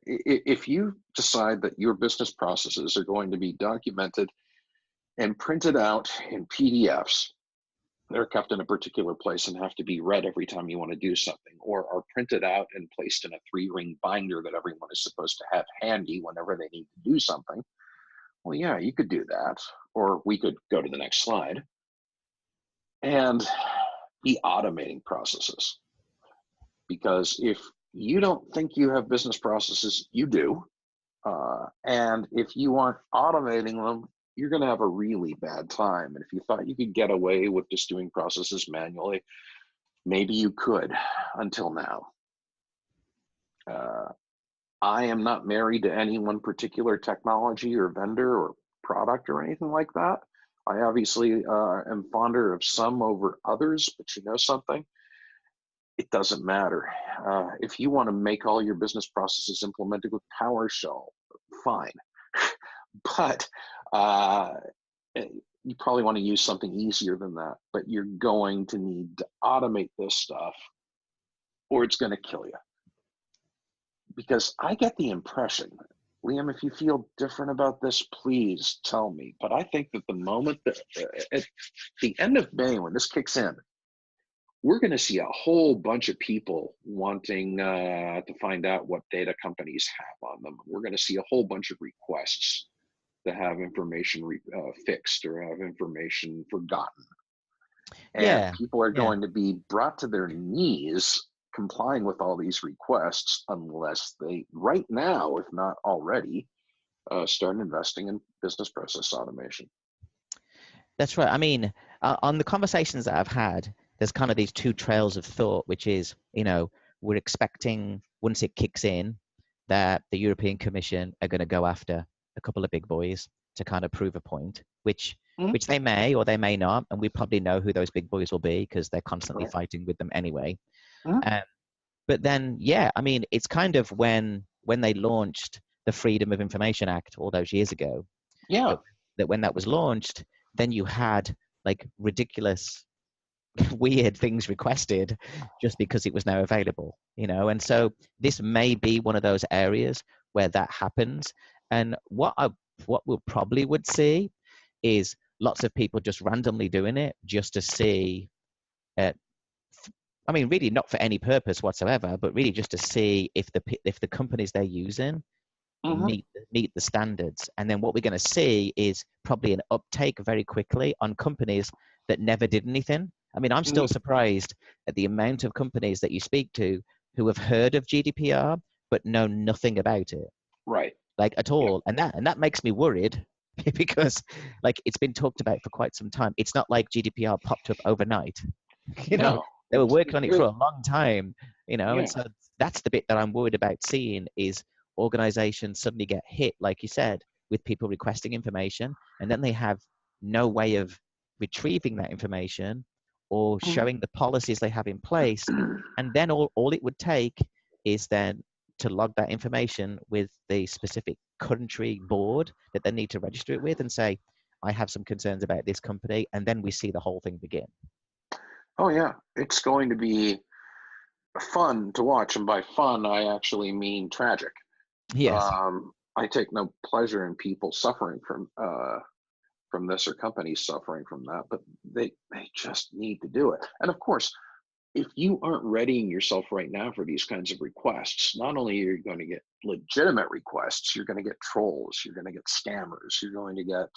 C: if you decide that your business processes are going to be documented and printed out in PDFs, they're kept in a particular place and have to be read every time you want to do something, or are printed out and placed in a 3-ring binder that everyone is supposed to have handy whenever they need to do something. Well, yeah, you could do that. Or we could go to the next slide and be automating processes. Because if you don't think you have business processes, you do. And if you aren't automating them, you're going to have a really bad time. And if you thought you could get away with just doing processes manually, maybe you could until now. I am not married to any one particular technology or vendor or product or anything like that. I obviously am fonder of some over others, but you know something? It doesn't matter. If you want to make all your business processes implemented with PowerShell, fine. But you probably want to use something easier than that. But you're going to need to automate this stuff, or it's going to kill you. Because I get the impression, Liam, if you feel different about this, please tell me. But I think that the moment that at the end of May, when this kicks in, we're going to see a whole bunch of people wanting to find out what data companies have on them. We're going to see a whole bunch of requests to have information fixed or have information forgotten. And people are going to be brought to their knees complying with all these requests unless they, right now, if not already, start investing in business process automation.
B: That's right. I mean, on the conversations that I've had, there's kind of these two trails of thought, which is, we're expecting once it kicks in that the European Commission are going to go after a couple of big boys to kind of prove a point, which they may or they may not, and we probably know who those big boys will be because they're constantly fighting with them anyway. But then, I mean, it's kind of when they launched the Freedom of Information Act all those years ago. That when that was launched, then you had like ridiculous, weird things requested just because it was now available, And so this may be one of those areas where that happens. And what we probably would see is lots of people just randomly doing it just to see. I mean, really not for any purpose whatsoever, but really just to see if the companies they're using meet the standards. And then what we're going to see is probably an uptake very quickly on companies that never did anything. I mean, I'm still surprised at the amount of companies that you speak to who have heard of GDPR but know nothing about it.
C: Right.
B: Like at all. And that makes me worried because like it's been talked about for quite some time. It's not like GDPR popped up overnight. You know,
C: No,
B: they were working on it for
C: it-
B: a long time, you know, and
C: yeah.
B: so that's the bit that I'm worried about seeing is organizations suddenly get hit, like you said, with people requesting information, and then they have no way of retrieving that information or showing the policies they have in place. And then all it would take is then to log that information with the specific country board that they need to register it with and say, I have some concerns about this company. And then we see the whole thing begin.
C: Oh yeah, it's going to be fun to watch, and by fun, I actually mean tragic.
B: Yes.
C: I take no pleasure in people suffering from this or companies suffering from that, but they just need to do it. And of course, if you aren't readying yourself right now for these kinds of requests, not only are you going to get legitimate requests, you're going to get trolls, you're going to get scammers, you're going to get,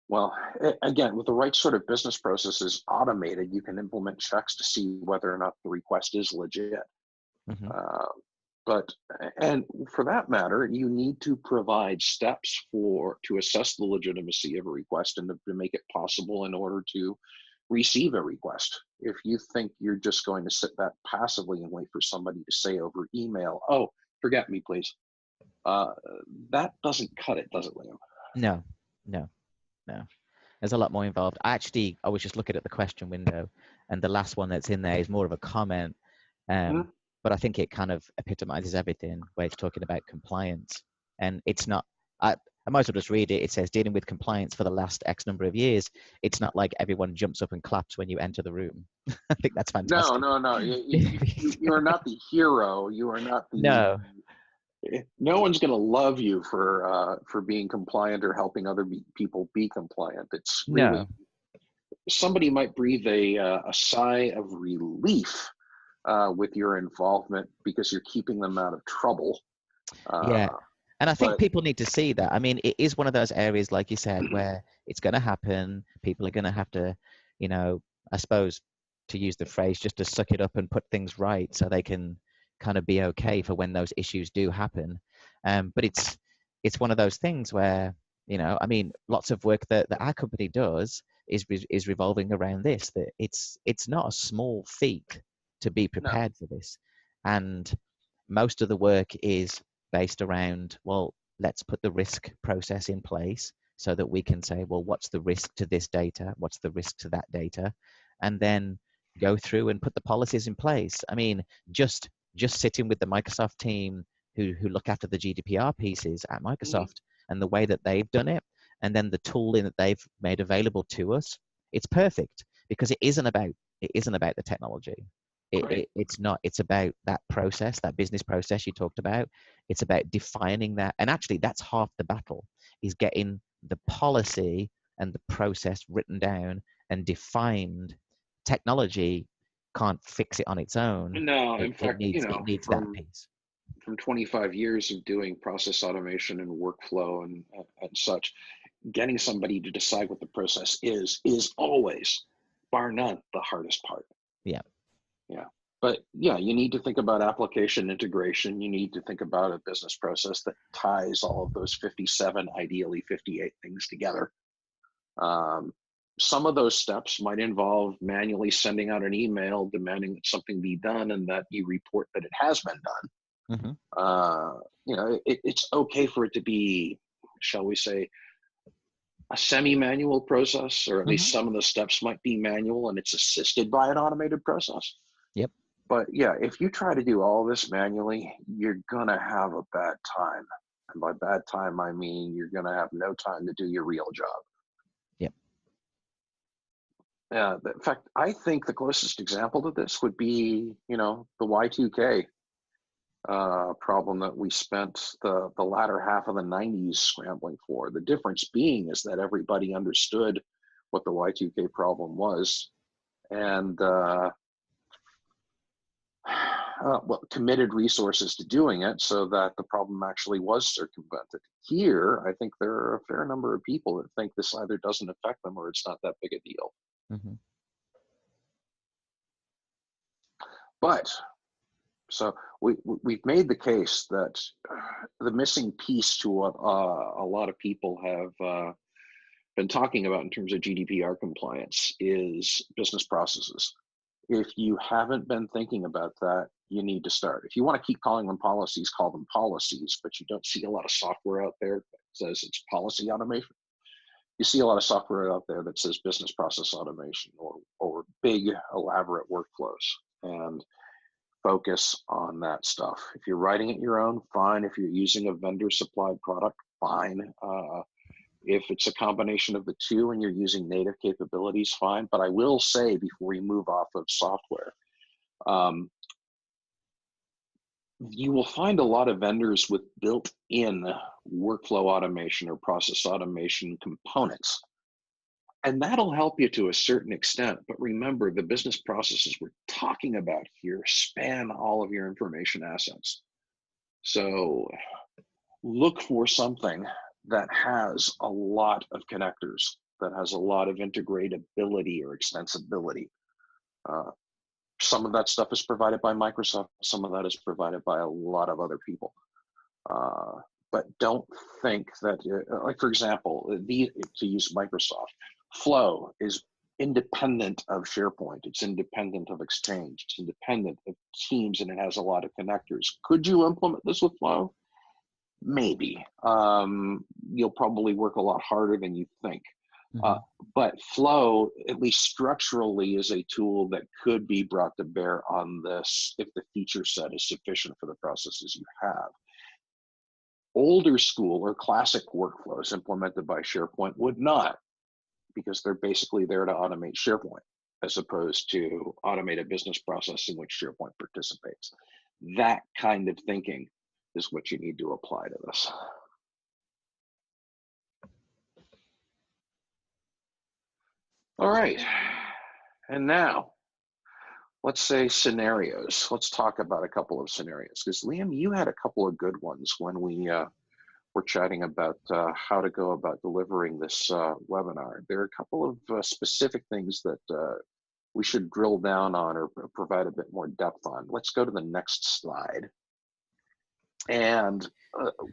C: well, again, with the right sort of business processes automated, you can implement checks to see whether or not the request is legit.
B: Mm-hmm.
C: But and for that matter, you need to provide steps to assess the legitimacy of a request and to make it possible in order to receive a request. If you think you're just going to sit back passively and wait for somebody to say over email, "Oh, forget me, please," that doesn't cut it, does it, Liam?
B: No, no, no. There's a lot more involved. I was just looking at the question window, and the last one that's in there is more of a comment. But I think it kind of epitomizes everything where it's talking about compliance. And it's not, I might as well just read it. It says dealing with compliance for the last X number of years. It's not like everyone jumps up and claps when you enter the room. I think that's fantastic.
C: No. You are not the hero. You are not the.
B: No.
C: No one's going to love you for being compliant or helping other people be compliant. It's really,
B: No.
C: somebody might breathe a sigh of relief with your involvement because you're keeping them out of trouble.
B: Yeah. And I think
C: But
B: people need to see that. I mean, it is one of those areas, like you said, where it's going to happen. People are going to have to, you know, I suppose, to use the phrase, just to suck it up and put things right so they can kind of be okay for when those issues do happen. But it's one of those things where, you know, I mean, lots of work that our company does is revolving around this. That it's not a small feat to be
C: no,
B: prepared for this, and most of the work is based around, well, let's put the risk process in place so that we can say, well, what's the risk to this data? What's the risk to that data? And then go through and put the policies in place. I mean, just sitting with the Microsoft team who look after the GDPR pieces at Microsoft and the way that they've done it, and then the tooling that they've made available to us, it's perfect because it isn't about the technology. It's not. It's about that process, that business process you talked about. It's about defining that. And actually, that's half the battle, is getting the policy and the process written down and defined. Technology can't fix it on its own.
C: no. In
B: It
C: fact,
B: needs that piece.
C: from 25 years of doing process automation and workflow and such, getting somebody to decide what the process is always, bar none, the hardest part.
B: Yeah.
C: Yeah. But yeah, you need to think about application integration. You need to think about a business process that ties all of those 57, ideally 58 things together. Some of those steps might involve manually sending out an email demanding that something be done and that you report that it has been done. It's okay for it to be, shall we say, a semi-manual process, or at least some of the steps might be manual and it's assisted by an automated process.
B: Yep.
C: But yeah, if you try to do all this manually, you're gonna have a bad time. And by bad time, I mean you're gonna have no time to do your real job.
B: Yep.
C: Yeah. In fact, I think the closest example to this would be, the Y2K problem that we spent the latter half of the 90s scrambling for. The difference being is that everybody understood what the Y2K problem was and committed resources to doing it so that the problem actually was circumvented. Here, I think there are a fair number of people that think this either doesn't affect them or it's not that big a deal. But So we've made the case that the missing piece to what a lot of people have been talking about in terms of GDPR compliance is business processes. If you haven't been thinking about that, you need to start. If you want to keep calling them policies, call them policies, but you don't see a lot of software out there that says it's policy automation. You see a lot of software out there that says business process automation or big elaborate workflows, and focus on that stuff. If you're writing it your own, fine. If you're using a vendor supplied product, fine. If it's a combination of the two and you're using native capabilities, fine. But I will say before we move off of software, you will find a lot of vendors with built-in workflow automation or process automation components. And that'll help you to a certain extent. But remember, the business processes we're talking about here span all of your information assets. So look for something that has a lot of connectors, that has a lot of integratability or extensibility. Some of that stuff is provided by Microsoft. Some of that is provided by a lot of other people. But don't think that, like for example, to use Microsoft, Flow is independent of SharePoint. It's independent of Exchange. It's independent of Teams, and it has a lot of connectors. Could you implement this with Flow? Maybe. You'll probably work a lot harder than you think. But Flow, at least structurally, is a tool that could be brought to bear on this if the feature set is sufficient for the processes you have. Older school or classic workflows implemented by SharePoint would not, because they're basically there to automate SharePoint as opposed to automate a business process in which SharePoint participates. That kind of thinking is what you need to apply to this. All right, and now let's say scenarios. Let's talk about a couple of scenarios, because Liam, you had a couple of good ones when we were chatting about how to go about delivering this webinar. There are a couple of specific things that we should drill down on or provide a bit more depth on. Let's go to the next slide. And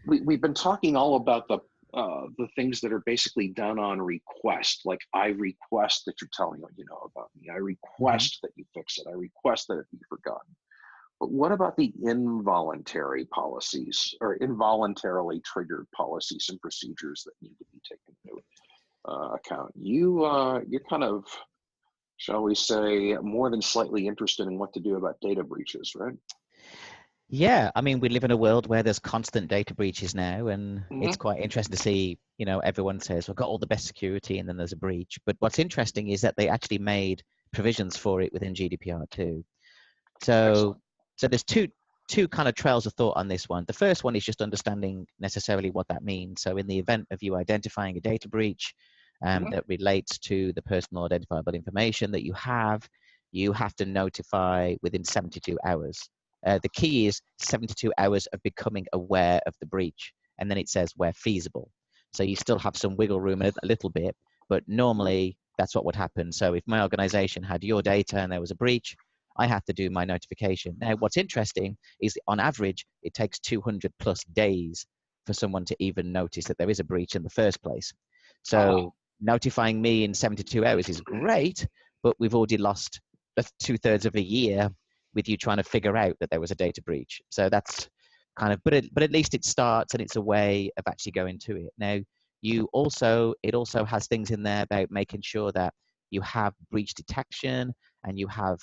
C: we've been talking all about the things that are basically done on request, like I request that you're telling what you know about me. I request that you fix it. I request that it be forgotten. But what about the involuntary policies or involuntarily triggered policies and procedures that need to be taken into account? You're kind of, shall we say, more than slightly interested in what to do about data breaches, right?
B: Yeah, I mean, we live in a world where there's constant data breaches now, and it's quite interesting to see, you know, everyone says, we've got all the best security, and then there's a breach. But what's interesting is that they actually made provisions for it within GDPR too. So there's two kind of trails of thought on this one. The first one is just understanding necessarily what that means. So in the event of you identifying a data breach that relates to the personal identifiable information that you have to notify within 72 hours. The key is 72 hours of becoming aware of the breach. And then it says where feasible. So you still have some wiggle room a little bit, but normally that's what would happen. So if my organization had your data and there was a breach, I have to do my notification. Now, what's interesting is on average, it takes 200 plus days for someone to even notice that there is a breach in the first place. So notifying me in 72 hours is great, but we've already lost 2/3 of a year with you trying to figure out that there was a data breach. So that's kind of, but at least it starts and it's a way of actually going to it. Now, it also has things in there about making sure that you have breach detection and you have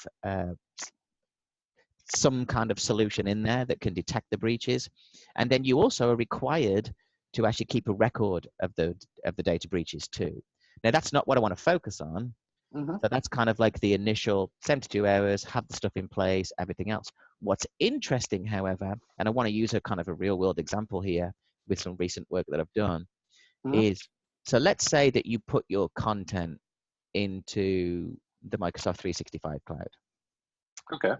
B: some kind of solution in there that can detect the breaches. And then you also are required to actually keep a record of the data breaches too. Now, that's not what I want to focus on. So that's kind of like the initial 72 hours, have the stuff in place, everything else. What's interesting, however, and I want to use a kind of a real world example here with some recent work that I've done, is, so let's say that you put your content into the Microsoft 365 cloud.
C: Okay.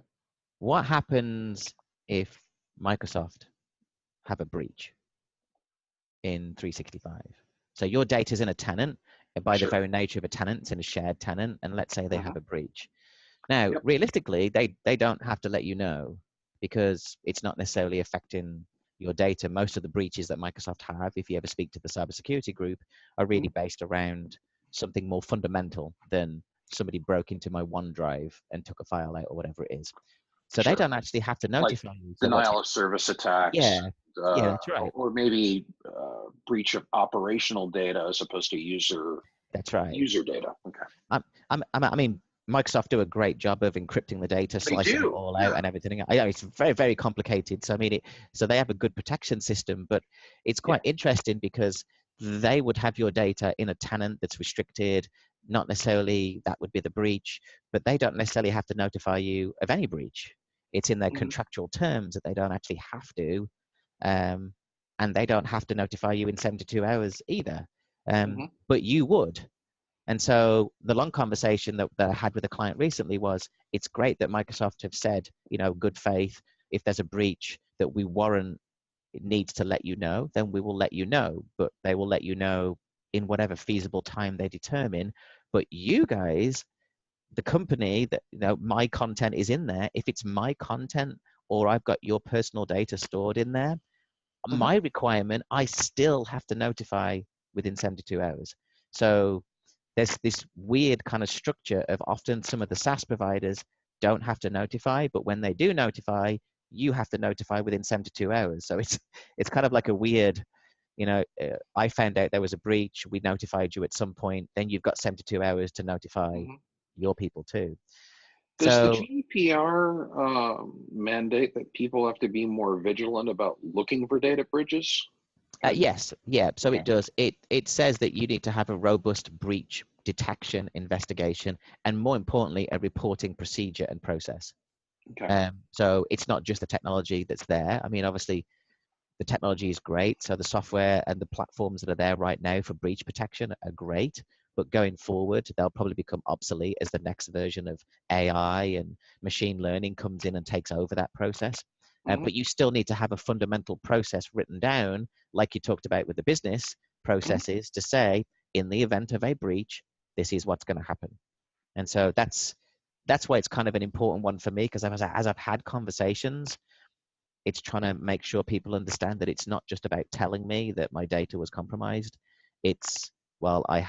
B: What happens if Microsoft have a breach in 365? So your data's in a tenant, and by the very nature of a tenant, it's in a shared tenant, and let's say they have a breach. Now, realistically, they don't have to let you know because it's not necessarily affecting your data. Most of the breaches that Microsoft have, if you ever speak to the cybersecurity group, are really based around something more fundamental than somebody broke into my OneDrive and took a file out or whatever it is. So they don't actually have to notify you. So
C: denial of service attacks.
B: Yeah, that's right.
C: Or maybe breach of operational data as opposed to user.
B: That's right.
C: User data. Okay.
B: I mean, Microsoft do a great job of encrypting the data, slicing it all out, and everything. I know it's very, very complicated. So I mean, so they have a good protection system, but it's quite interesting because they would have your data in a tenant that's restricted. Not necessarily that would be the breach, but they don't necessarily have to notify you of any breach. It's in their contractual terms that they don't actually have to, and they don't have to notify you in 72 hours either. But you would. And so the long conversation that I had with a client recently was, it's great that Microsoft have said, you know, good faith, if there's a breach that we warrant it needs to let you know, then we will let you know, but they will let you know in whatever feasible time they determine. But you guys, the company that, you know, my content is in there, if it's my content or I've got your personal data stored in there, my requirement, I still have to notify within 72 hours. So there's this weird kind of structure of often some of the SaaS providers don't have to notify, but when they do notify, you have to notify within 72 hours. So it's kind of like a weird, you know, I found out there was a breach, we notified you at some point, then you've got 72 hours to notify your people too.
C: Does
B: so,
C: the GDPR mandate that people have to be more vigilant about looking for data breaches?
B: Yes, yeah. So it does. It says that you need to have a robust breach detection investigation, and more importantly, a reporting procedure and process. So it's not just the technology that's there. I mean, obviously, the technology is great. So the software and the platforms that are there right now for breach protection are great. But going forward, they'll probably become obsolete as the next version of AI and machine learning comes in and takes over that process. But you still need to have a fundamental process written down, like you talked about with the business processes, to say, in the event of a breach, this is what's going to happen. And so that's why it's kind of an important one for me, because as I've had conversations, it's trying to make sure people understand that it's not just about telling me that my data was compromised. It's, well, I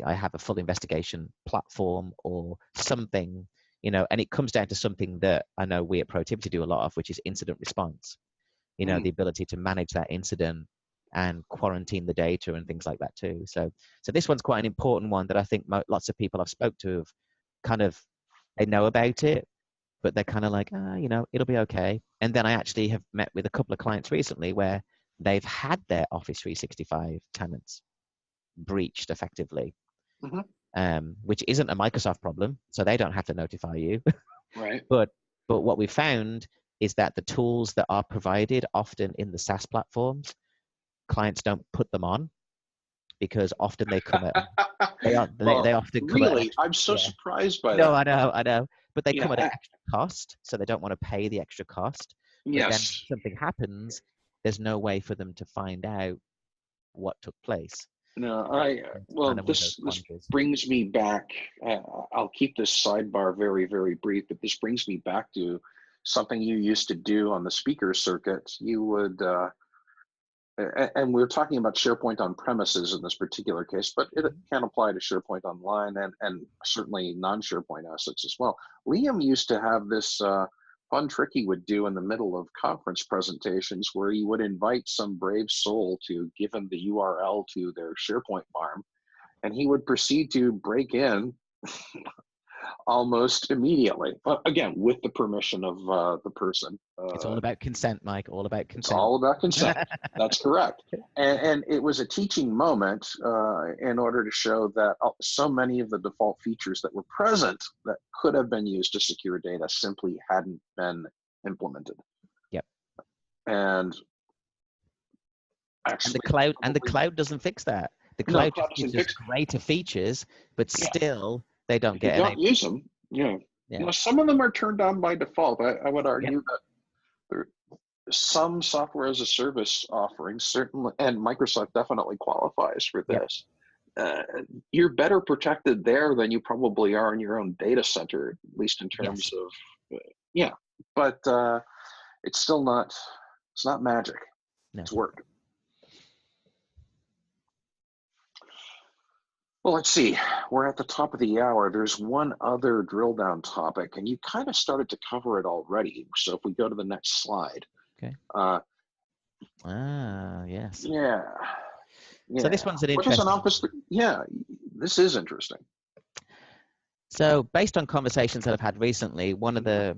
B: have a full investigation platform or something, you know, and it comes down to something that I know we at Protivity do a lot of, which is incident response. You know, the ability to manage that incident and quarantine the data and things like that too. So this one's quite an important one that I think lots of people I've spoke to have kind of, they know about it, but they're kind of like, you know, it'll be okay. And then I actually have met with a couple of clients recently where they've had their Office 365 tenants breached effectively, which isn't a Microsoft problem, so they don't have to notify you.
C: Right.
B: But what we found is that the tools that are provided often in the SaaS platforms, clients don't put them on because often they come at they often come
C: really,
B: at
C: I'm so surprised by that.
B: No, I know, but they come at an extra cost, so they don't want to pay the extra cost. But then if something happens, there's no way for them to find out what took place.
C: No, this brings me back. I'll keep this sidebar very, very brief, but this brings me back to something you used to do on the speaker circuit. You would, and we're talking about SharePoint on premises in this particular case, but it can apply to SharePoint online and certainly non-SharePoint assets as well. Liam used to have this fun trick he would do in the middle of conference presentations where he would invite some brave soul to give him the URL to their SharePoint farm, and he would proceed to break in almost immediately. Again, with the permission of the person.
B: It's all about consent, Mike. All about consent.
C: It's all about consent. That's correct. And it was a teaching moment in order to show that so many of the default features that were present that could have been used to secure data simply hadn't been implemented.
B: Yep.
C: And actually,
B: the cloud doesn't fix that. The cloud just gives us greater features, but still they don't get.
C: You don't use them. Yeah. You know, some of them are turned on by default. I would argue that there some software as a service offerings, certainly, and Microsoft definitely qualifies for this. You're better protected there than you probably are in your own data center, at least in terms of, but it's still not, it's not magic.
B: No.
C: It's work. Well, let's see. We're at the top of the hour. There's one other drill down topic, and you kind of started to cover it already. So if we go to the next slide.
B: Okay. Yes.
C: Yeah.
B: So this one's an
C: What does
B: interesting.
C: an office? Yeah, this is interesting.
B: So based on conversations that I've had recently, one of the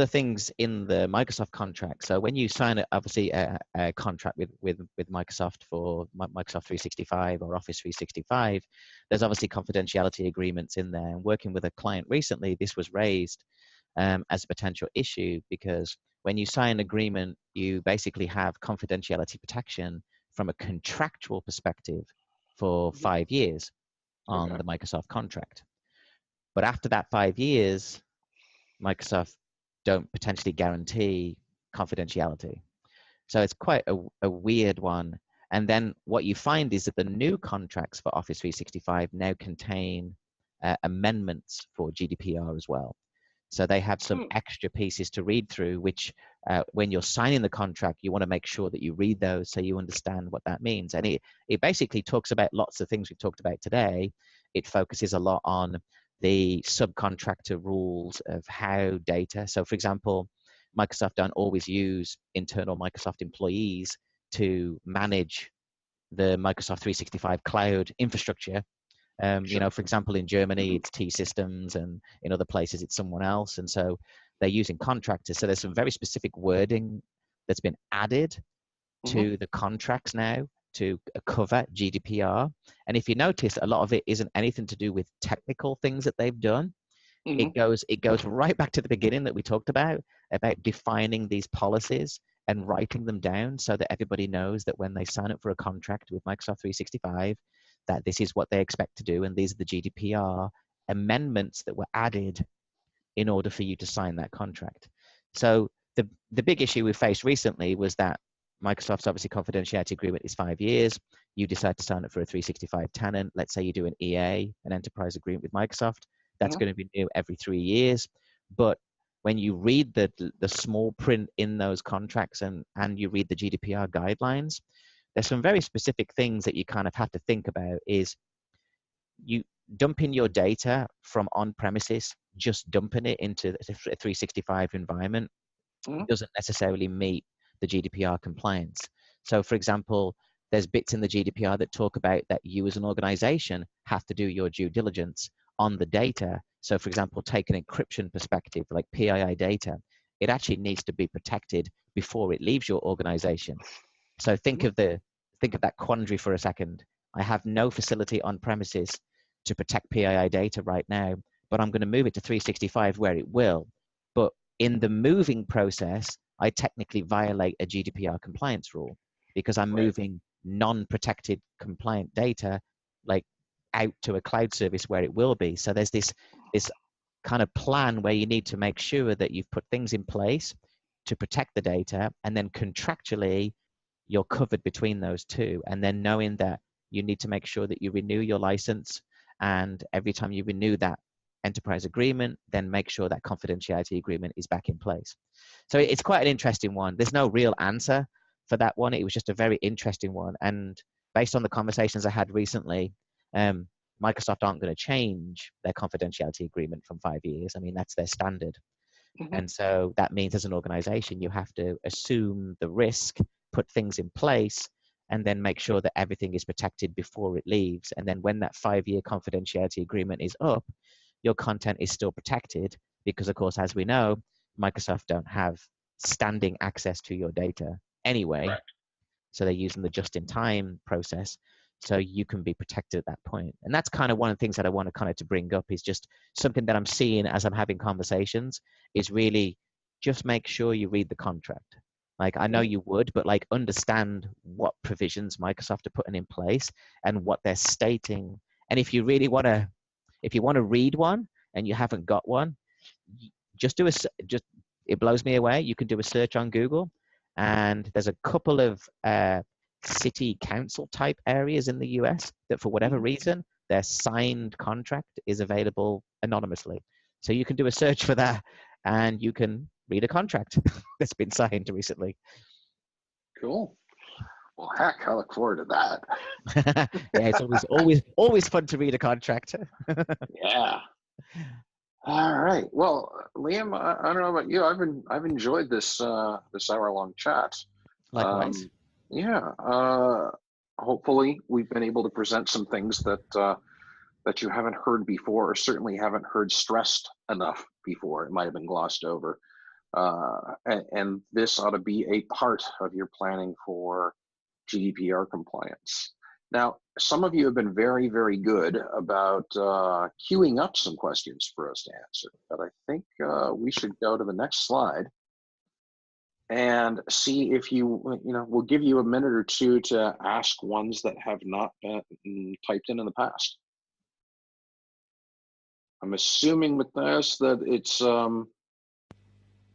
B: things in the Microsoft contract, so when you sign obviously a contract with Microsoft for Microsoft 365 or Office 365, there's obviously confidentiality agreements in there. And working with a client recently, this was raised as a potential issue, because when you sign an agreement, you basically have confidentiality protection from a contractual perspective for 5 years on the Microsoft contract. But after that 5 years, Microsoft don't potentially guarantee confidentiality. So it's quite a weird one. And then what you find is that the new contracts for Office 365 now contain amendments for GDPR as well. So they have some extra pieces to read through, which when you're signing the contract, you want to make sure that you read those so you understand what that means. And it basically talks about lots of things we've talked about today. It focuses a lot on the subcontractor rules of how data. So for example, Microsoft don't always use internal Microsoft employees to manage the Microsoft 365 cloud infrastructure. You know, for example, in Germany, it's T-Systems, and in other places, it's someone else. And so they're using contractors. So there's some very specific wording that's been added to the contracts now to cover GDPR. And if you notice, a lot of it isn't anything to do with technical things that they've done. It goes right back to the beginning that we talked about defining these policies and writing them down so that everybody knows that when they sign up for a contract with Microsoft 365, that this is what they expect to do, and these are the GDPR amendments that were added in order for you to sign that contract. So the big issue we faced recently was that Microsoft's obviously confidentiality agreement is 5 years. You decide to sign up for a 365 tenant. Let's say you do an EA, an enterprise agreement with Microsoft. That's going to be new every 3 years. But when you read the small print in those contracts and you read the GDPR guidelines, there's some very specific things that you kind of have to think about. Is you dumping your data from on-premises, just dumping it into a 365 environment doesn't necessarily meet the GDPR compliance. So for example, there's bits in the GDPR that talk about that you as an organization have to do your due diligence on the data. So for example, take an encryption perspective, like PII data, it actually needs to be protected before it leaves your organization. So think of that quandary for a second. I have no facility on premises to protect PII data right now, but I'm going to move it to 365 where it will. But in the moving process, I technically violate a GDPR compliance rule because I'm moving non-protected compliant data like out to a cloud service where it will be. So there's this kind of plan where you need to make sure that you've put things in place to protect the data, and then contractually you're covered between those two. And then knowing that you need to make sure that you renew your license, and every time you renew that enterprise agreement, then make sure that confidentiality agreement is back in place. So it's quite an interesting one. There's no real answer for that one. It was just a very interesting one. And based on the conversations I had recently, Microsoft aren't going to change their confidentiality agreement from 5 years. I mean, that's their standard. And so that means as an organization, you have to assume the risk, put things in place, and then make sure that everything is protected before it leaves. And then when that 5-year confidentiality agreement is up, your content is still protected because, of course, as we know, Microsoft don't have standing access to your data anyway. Right. So they're using the just-in-time process, so you can be protected at that point. And that's kind of one of the things that I want to kind of to bring up, is just something that I'm seeing as I'm having conversations, is really just make sure you read the contract. Like, I know you would, but like, understand what provisions Microsoft are putting in place and what they're stating. And if you really want to, if you want to read one and you haven't got one, just do it blows me away. You can do a search on Google, and there's a couple of city council type areas in the US that for whatever reason, their signed contract is available anonymously. So you can do a search for that, and you can read a contract that's been signed recently.
C: Cool. Well, heck, I look forward to that.
B: Yeah, it's always fun to read a contract.
C: Yeah. All right. Well, Liam, I don't know about you. I've enjoyed this this hour-long chat.
B: Likewise.
C: Yeah. Hopefully, we've been able to present some things that that you haven't heard before, or certainly haven't heard stressed enough before. It might have been glossed over. And this ought to be a part of your planning for GDPR compliance. Now, some of you have been very, very good about queuing up some questions for us to answer, but I think we should go to the next slide and see if we'll give you a minute or two to ask ones that have not been typed in the past. I'm assuming with this that it's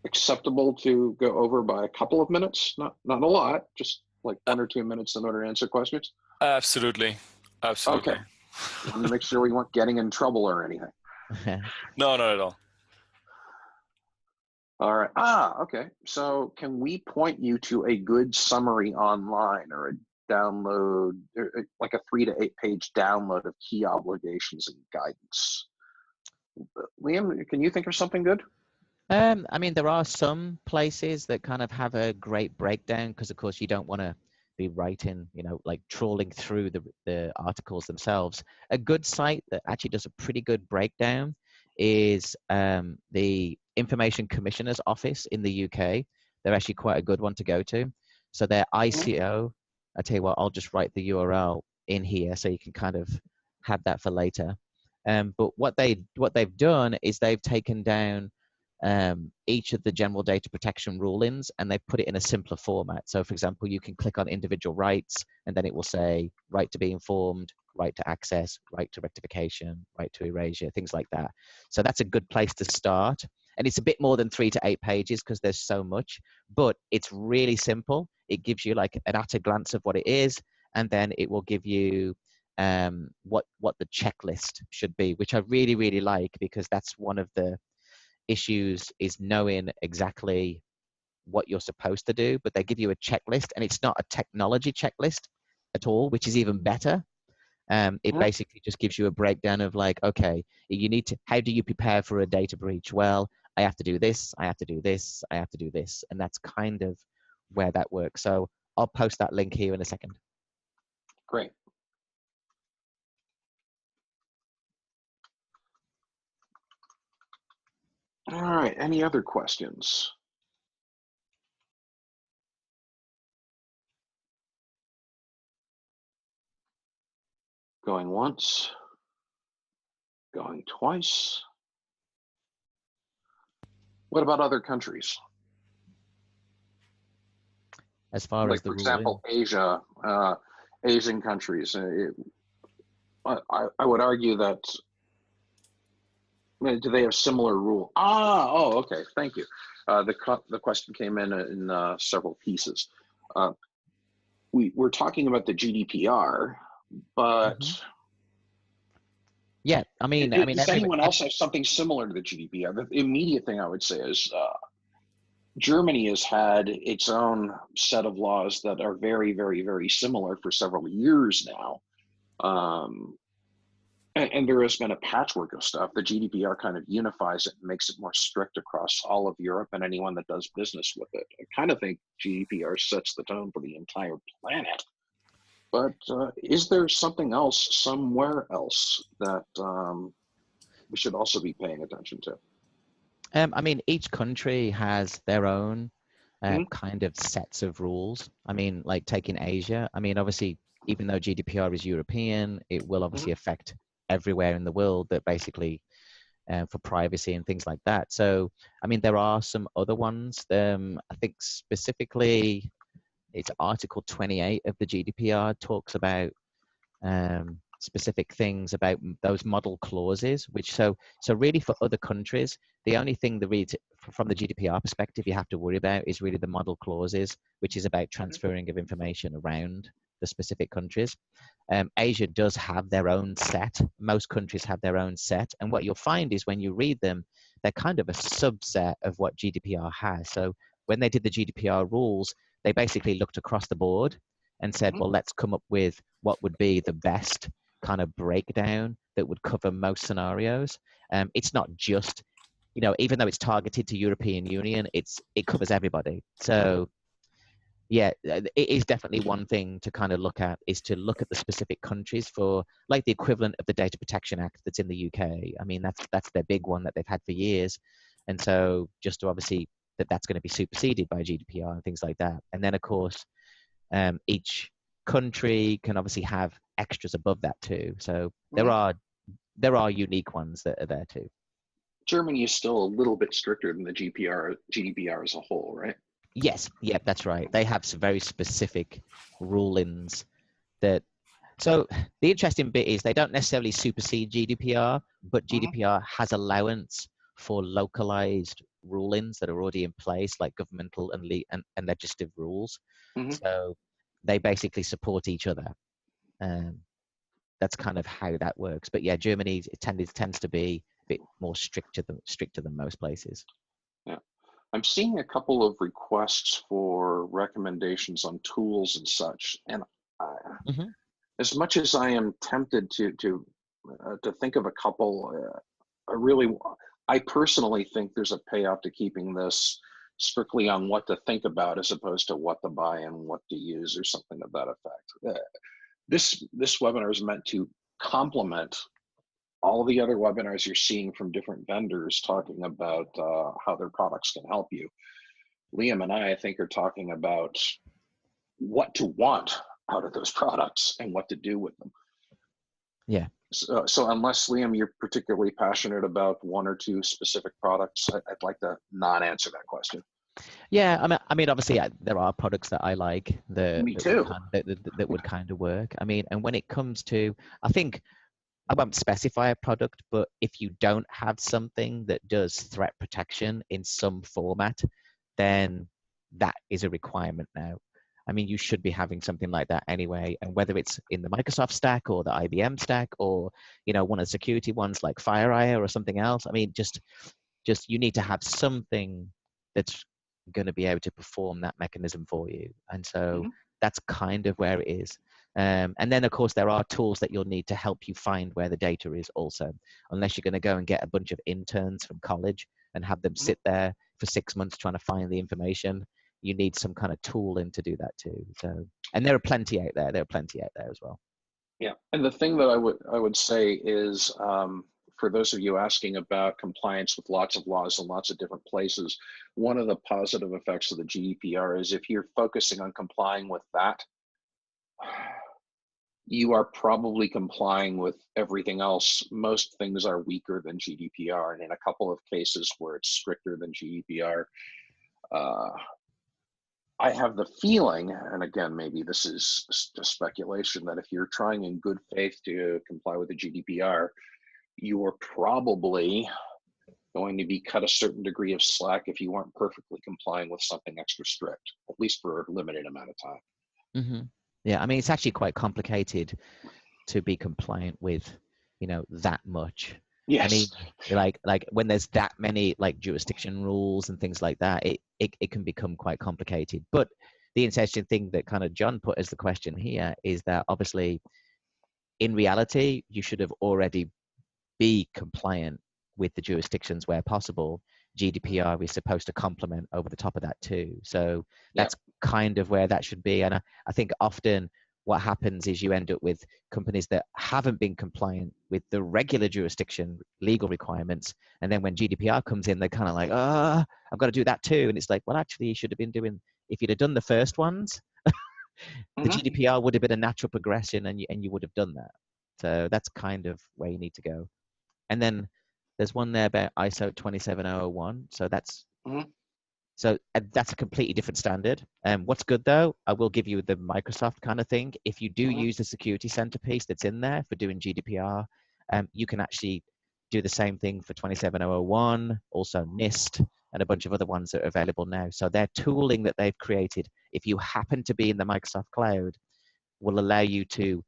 C: acceptable to go over by a couple of minutes, not a lot, just like 1 or 2 minutes in order to answer questions.
A: Absolutely. Absolutely.
C: Okay. Let me make sure we weren't getting in trouble or anything.
A: No, not at all.
C: All right. Okay. So can we point you to a good summary online, or a download, like a 3 to 8 page download of key obligations and guidance? Liam, can you think of something good?
B: I mean, there are some places that kind of have a great breakdown, because of course you don't want to be writing, like trawling through the articles themselves. A good site that actually does a pretty good breakdown is the Information Commissioner's Office in the UK. They're actually quite a good one to go to. So their ICO, I tell you what, I'll just write the URL in here so you can kind of have that for later. But what they've done is they've taken down each of the general data protection rulings, and they've put it in a simpler format. So for example, you can click on individual rights, and then it will say right to be informed, right to access, right to rectification, right to erasure, things like that. So that's a good place to start. And it's a bit more than 3 to 8 pages because there's so much, but it's really simple. It gives you like an at a glance of what it is, and then it will give you what the checklist should be, which I really, really like, because that's one of the issues, is knowing exactly what you're supposed to do. But they give you a checklist, and it's not a technology checklist at all, which is even better. It basically just gives you a breakdown of like, okay, how do you prepare for a data breach? Well, I have to do this, I have to do this, I have to do this. And that's kind of where that works. So I'll post that link here in a second.
C: Great. All right, any other questions? Going once, going twice. What about other countries?
B: As far
C: like,
B: as the
C: for example, Asia, Asian countries. I would argue that, do they have similar rule? Okay, thank you. The question came in several pieces. We're talking about the GDPR, but
B: yeah, I mean,
C: does anyone else have something similar to the GDPR? The immediate thing I would say is Germany has had its own set of laws that are very, very, very similar for several years now. And there has been a patchwork of stuff. The GDPR kind of unifies it and makes it more strict across all of Europe and anyone that does business with it. I kind of think GDPR sets the tone for the entire planet. But is there something else somewhere else that we should also be paying attention to?
B: I mean, each country has their own kind of sets of rules. I mean, like taking Asia, I mean, obviously, even though GDPR is European, it will obviously affect everywhere in the world, that basically for privacy and things like that. So, I mean, there are some other ones. I think specifically, it's Article 28 of the GDPR talks about specific things about those model clauses, which so really for other countries, the only thing from the GDPR perspective you have to worry about is really the model clauses, which is about transferring of information around the specific countries. Asia does have their own set. Most countries have their own set, and what you'll find is when you read them, they're kind of a subset of what GDPR has. So when they did the GDPR rules, they basically looked across the board and said, well, let's come up with what would be the best kind of breakdown that would cover most scenarios. It's not just, even though it's targeted to European Union, it covers everybody. So yeah, it is definitely one thing to kind of look at, is to look at the specific countries for like the equivalent of the Data Protection Act that's in the UK. I mean, that's their big one that they've had for years. And so just to obviously that's going to be superseded by GDPR and things like that. And then of course, each country can obviously have extras above that too. So there are unique ones that are there too.
C: Germany is still a little bit stricter than the GDPR as a whole, right?
B: Yes, yeah, that's right. They have some very specific rulings that. So the interesting bit is they don't necessarily supersede GDPR, but GDPR has allowance for localized rulings that are already in place, like governmental and legislative rules. So they basically support each other. That's kind of how that works. But yeah, Germany tends to be a bit more stricter than most places.
C: Yeah. I'm seeing a couple of requests for recommendations on tools and such, and as much as I am tempted to think of a couple, I personally think there's a payoff to keeping this strictly on what to think about as opposed to what to buy and what to use or something of that effect. This webinar is meant to complement all the other webinars you're seeing from different vendors talking about how their products can help you. Liam and I think, are talking about what to want out of those products and what to do with them.
B: Yeah.
C: So unless, Liam, you're particularly passionate about one or two specific products, I'd like to not answer that question.
B: Yeah, I mean, obviously, there are products that I like that would kind of work. I mean, and when it comes to, I think, I won't specify a product, but if you don't have something that does threat protection in some format, then that is a requirement now. I mean, you should be having something like that anyway. And whether it's in the Microsoft stack or the IBM stack, or, one of the security ones like FireEye or something else, I mean, just you need to have something that's going to be able to perform that mechanism for you. And so that's kind of where it is. And then, of course, there are tools that you'll need to help you find where the data is also, unless you're going to go and get a bunch of interns from college and have them sit there for 6 months trying to find the information. You need some kind of tooling to do that too. So, and there are plenty out there. There are plenty out there as well.
C: Yeah, and the thing that I would say is, for those of you asking about compliance with lots of laws in lots of different places, one of the positive effects of the GDPR is if you're focusing on complying with that, you are probably complying with everything else. Most things are weaker than GDPR, and in a couple of cases where it's stricter than GDPR, I have the feeling, and again, maybe this is just speculation, that if you're trying in good faith to comply with the GDPR, you are probably going to be cut a certain degree of slack if you aren't perfectly complying with something extra strict, at least for a limited amount of time.
B: Yeah, I mean, it's actually quite complicated to be compliant with, that much.
C: Yes.
B: I mean, like when there's that many like jurisdiction rules and things like that, it can become quite complicated. But the interesting thing that kind of John put as the question here is that obviously, in reality, you should have already be compliant with the jurisdictions where possible. GDPR is supposed to complement over the top of that too. So that's kind of where that should be. And I think often what happens is you end up with companies that haven't been compliant with the regular jurisdiction legal requirements. And then when GDPR comes in, they're kind of like, I've got to do that too. And it's like, well, actually, you should have been doing, if you'd have done the first ones, the GDPR would have been a natural progression and you would have done that. So that's kind of where you need to go. And then there's one there about ISO 27001. So that's that's a completely different standard. What's good though, I will give you the Microsoft kind of thing. If you do use the security centerpiece that's in there for doing GDPR, you can actually do the same thing for 27001, also NIST, and a bunch of other ones that are available now. So their tooling that they've created, if you happen to be in the Microsoft cloud, will allow you to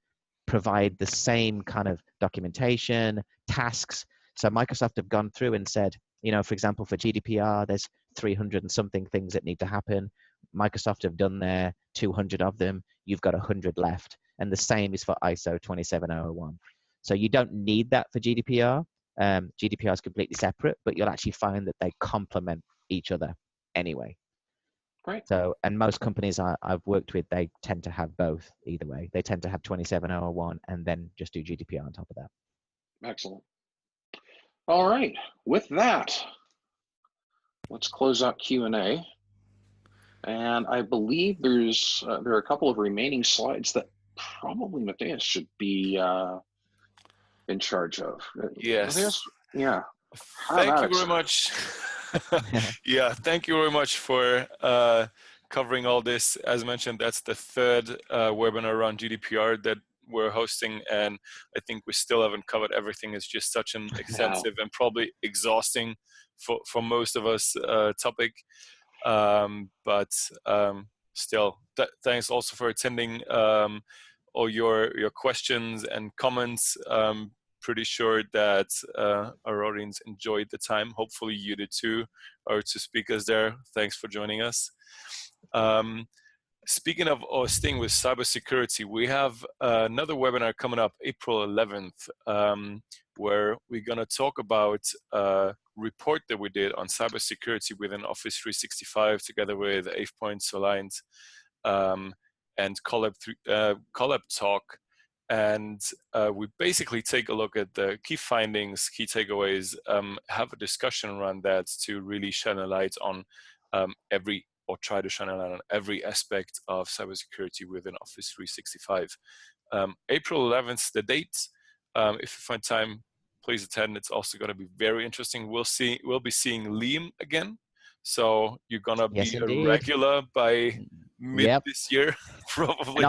B: provide the same kind of documentation, tasks. So Microsoft have gone through and said, You know, for example, for GDPR, there's 300 and something things that need to happen. Microsoft have done their 200 of them. You've got 100 left. And the same is for ISO 27001. So you don't need that for GDPR. GDPR is completely separate, but you'll actually find that they complement each other anyway.
C: Great.
B: So, and most companies I've worked with, they tend to have both either way. They tend to have 27001 and then just do GDPR on top of that.
C: Excellent. All right. With that, let's close out Q&A. And I believe there are a couple of remaining slides that probably Matthias should be in charge of.
A: Yes.
C: Matthias, yeah.
A: Thank you very much. Yeah, thank you very much for covering all this. As mentioned, that's the third webinar on GDPR that we're hosting, and I think we still haven't covered everything. It's just such an extensive and probably exhausting for most of us topic. Still, thanks also for attending, all your questions and comments. Pretty sure that our audience enjoyed the time. Hopefully you did too. Our two speakers there, thanks for joining us. Speaking of staying with cybersecurity, we have another webinar coming up April 11th, where we're going to talk about a report that we did on cybersecurity within Office 365 together with 8 Points Alliance and Collab Talk. And we basically take a look at the key findings, key takeaways, have a discussion around that to really shine a light on try to shine a light on every aspect of cybersecurity within Office 365. April 11th, the date. If you find time, please attend. It's also going to be very interesting. We'll be seeing Liam again. So you're gonna be a regular by mid this year, probably.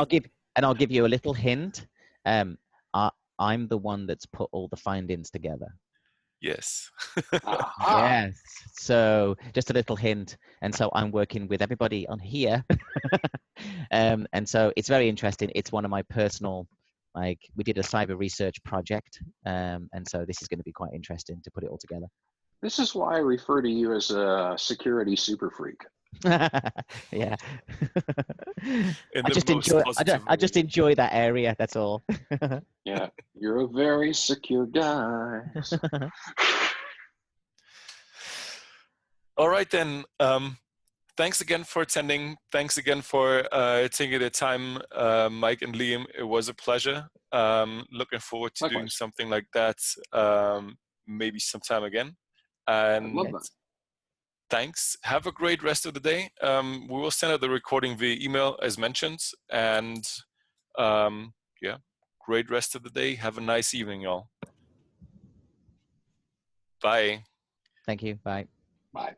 B: And I'll give you a little hint. I'm the one that's put all the findings together.
A: Yes.
B: Yes. So just a little hint. And so I'm working with everybody on here. And so it's very interesting. It's one of my personal, we did a cyber research project. And so this is going to be quite interesting to put it all together.
C: This is why I refer to you as a security super freak.
B: Yeah. I just enjoy that area, that's all.
C: Yeah, you're a very secure guy.
A: All right then. Thanks again for attending. Thanks again for taking the time, Mike and Liam. It was a pleasure. Looking forward to doing something like that maybe sometime again. And
C: I love that.
A: Thanks. Have a great rest of the day. We will send out the recording via email as mentioned. And yeah, great rest of the day. Have a nice evening, y'all. Bye.
B: Thank you. Bye.
C: Bye.